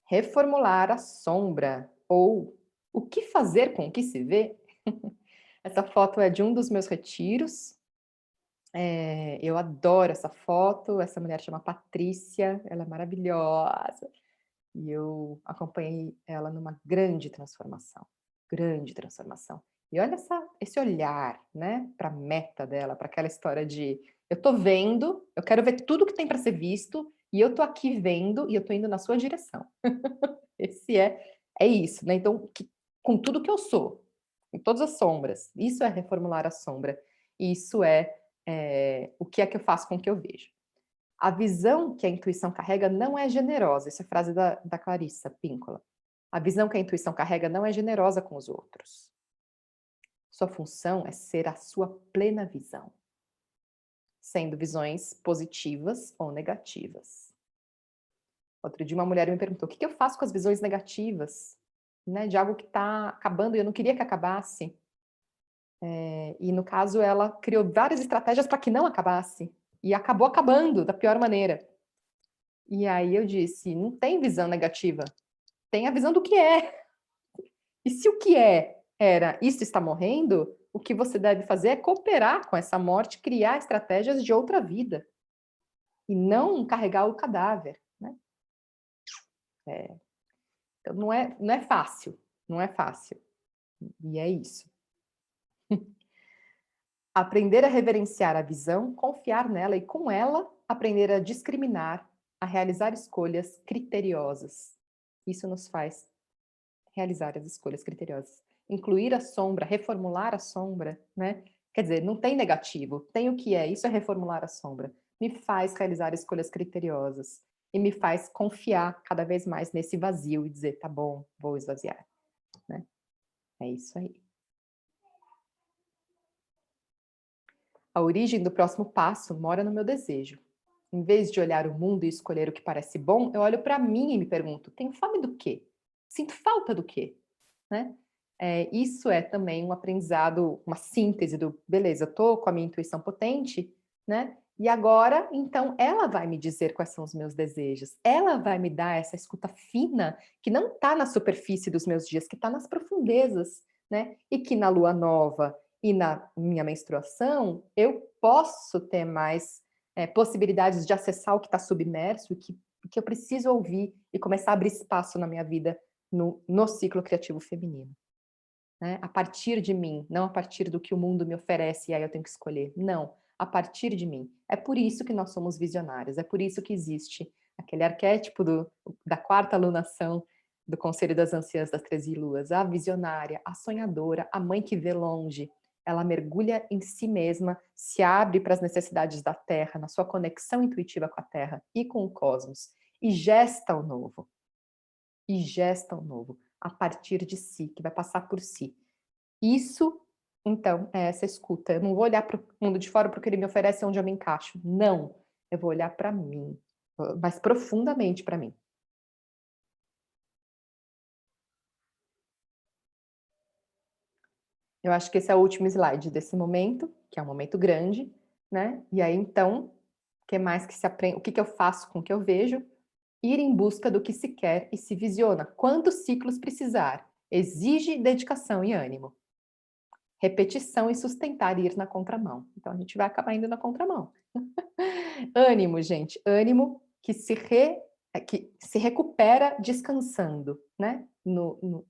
[SPEAKER 1] reformular a sombra ou o que fazer com o que se vê. Essa foto é de um dos meus retiros. Eu adoro essa foto, essa mulher chama Patrícia, ela é maravilhosa. E eu acompanhei ela numa grande transformação, grande transformação. E olha esse olhar, né, para a meta dela, para aquela história de eu tô vendo, eu quero ver tudo que tem para ser visto, e eu tô aqui vendo, e eu tô indo na sua direção. Esse é isso, né, então com tudo que eu sou, com todas as sombras, isso é reformular a sombra, isso o que é que eu faço com o que eu vejo. A visão que a intuição carrega não é generosa, essa é a frase da Clarissa Píncola. A visão que a intuição carrega não é generosa com os outros. Sua função é ser a sua plena visão, sendo visões positivas ou negativas. Outro dia uma mulher me perguntou, o que eu faço com as visões negativas? Né, de algo que está acabando e eu não queria que acabasse. E no caso ela criou várias estratégias para que não acabasse. E acabou acabando da pior maneira. E aí eu disse, não tem visão negativa, tem a visão do que é. E se o que era isso está morrendo, o que você deve fazer é cooperar com essa morte, criar estratégias de outra vida. E não carregar o cadáver, né? Então não é fácil, não é fácil. E é isso. Aprender a reverenciar a visão, confiar nela e com ela aprender a discriminar, a realizar escolhas criteriosas. Isso nos faz realizar as escolhas criteriosas. Incluir a sombra, reformular a sombra, né? Quer dizer, não tem negativo, tem o que é, isso é reformular a sombra. Me faz realizar escolhas criteriosas e me faz confiar cada vez mais nesse vazio e dizer, tá bom, vou esvaziar, né? É isso aí. A origem do próximo passo mora no meu desejo. Em vez de olhar o mundo e escolher o que parece bom, eu olho para mim e me pergunto, tenho fome do quê? Sinto falta do quê? Né? Isso é também um aprendizado, uma síntese do, beleza, eu estou com a minha intuição potente, né? E agora, então, ela vai me dizer quais são os meus desejos. Ela vai me dar essa escuta fina, que não está na superfície dos meus dias, que está nas profundezas, né? E que na lua nova e na minha menstruação, eu posso ter mais possibilidades de acessar o que está submerso, que eu preciso ouvir e começar a abrir espaço na minha vida no ciclo criativo feminino. Né? A partir de mim, não a partir do que o mundo me oferece e aí eu tenho que escolher. Não, a partir de mim. É por isso que nós somos visionários, é por isso que existe aquele arquétipo da quarta alunação do Conselho das Anciãs das 13 Luas, a visionária, a sonhadora, a mãe que vê longe. Ela mergulha em si mesma, se abre para as necessidades da Terra, na sua conexão intuitiva com a Terra e com o cosmos, e gesta o novo. E gesta o novo a partir de si, que vai passar por si. Isso, então, é essa escuta. Eu não vou olhar para o mundo de fora porque ele me oferece onde eu me encaixo. Não, eu vou olhar para mim, mais profundamente para mim. Eu acho que esse é o último slide desse momento, que é um momento grande, né? E aí, então, o que mais que se aprende? O que eu faço com o que eu vejo? Ir em busca do que se quer e se visiona. Quantos ciclos precisar? Exige dedicação e ânimo. Repetição e sustentar e ir na contramão. Então, a gente vai acabar indo na contramão. Ânimo, gente. Ânimo que que se recupera descansando, né?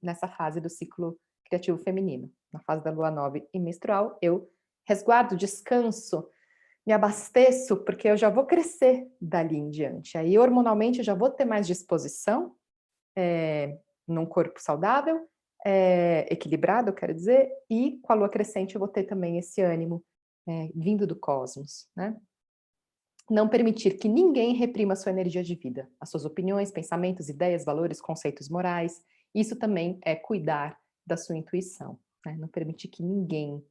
[SPEAKER 1] Nessa fase do ciclo criativo feminino. Na fase da lua nova e menstrual, eu resguardo, descanso, me abasteço, porque eu já vou crescer dali em diante. Aí, hormonalmente, eu já vou ter mais disposição num corpo saudável, equilibrado, eu quero dizer, e com a lua crescente eu vou ter também esse ânimo vindo do cosmos, né? Não permitir que ninguém reprima a sua energia de vida, as suas opiniões, pensamentos, ideias, valores, conceitos morais. Isso também é cuidar da sua intuição, né? Não permitir que ninguém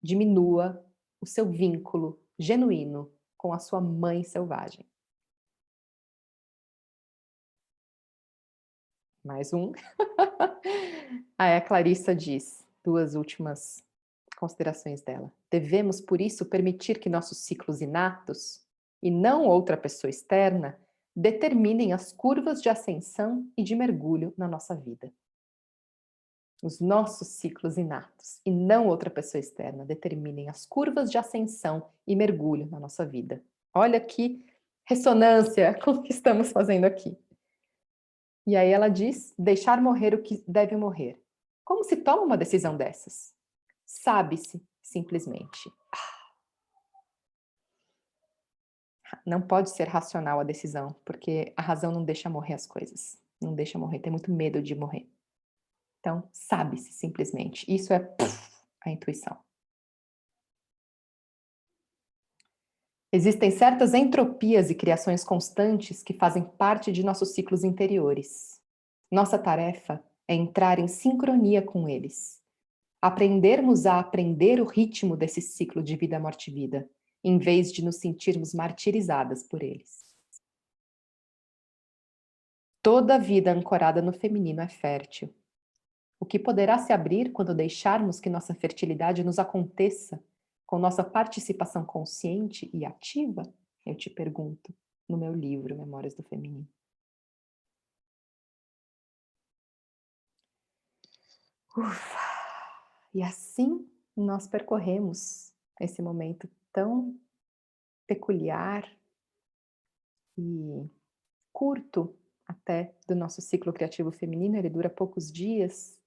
[SPEAKER 1] diminua o seu vínculo genuíno com a sua mãe selvagem. Mais um. Aí a Clarissa diz, duas últimas considerações dela. Devemos, por isso, permitir que nossos ciclos inatos, e não outra pessoa externa, determinem as curvas de ascensão e de mergulho na nossa vida. Os nossos ciclos inatos, e não outra pessoa externa, determinem as curvas de ascensão e mergulho na nossa vida. Olha que ressonância com o que estamos fazendo aqui. E aí ela diz, deixar morrer o que deve morrer. Como se toma uma decisão dessas? Sabe-se, simplesmente. Não pode ser racional a decisão, porque a razão não deixa morrer as coisas. Não deixa morrer, tem muito medo de morrer. Então, sabe-se, simplesmente. Isso é a intuição. Existem certas entropias e criações constantes que fazem parte de nossos ciclos interiores. Nossa tarefa é entrar em sincronia com eles. Aprendermos a aprender o ritmo desse ciclo de vida, morte e vida, em vez de nos sentirmos martirizadas por eles. Toda vida ancorada no feminino é fértil. O que poderá se abrir quando deixarmos que nossa fertilidade nos aconteça com nossa participação consciente e ativa? Eu te pergunto, no meu livro Memórias do Feminino. Ufa! E assim nós percorremos esse momento tão peculiar e curto até do nosso ciclo criativo feminino. Ele dura poucos dias.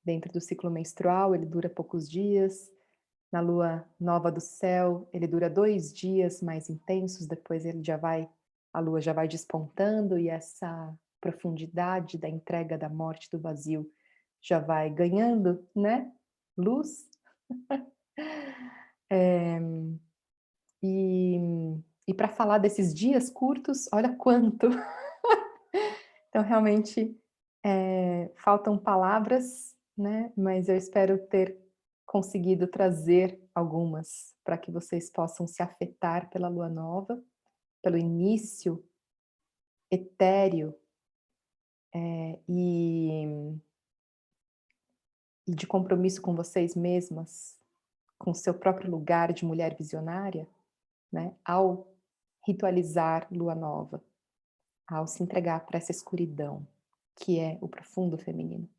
[SPEAKER 1] Dentro do ciclo menstrual, ele dura poucos dias. Na lua nova do céu, ele dura 2 dias mais intensos, depois a lua já vai despontando e essa profundidade da entrega da morte, do vazio, já vai ganhando, né, luz. E para falar desses dias curtos, olha quanto! Então, realmente, faltam palavras, né, mas eu espero ter conseguido trazer algumas para que vocês possam se afetar pela lua nova, pelo início etéreo, e de compromisso com vocês mesmas, com o seu próprio lugar de mulher visionária, né, ao ritualizar lua nova, ao se entregar para essa escuridão, que é o profundo feminino.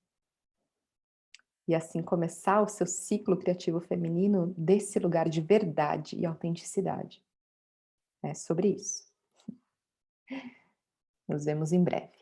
[SPEAKER 1] E assim começar o seu ciclo criativo feminino desse lugar de verdade e autenticidade. É sobre isso. Nos vemos em breve.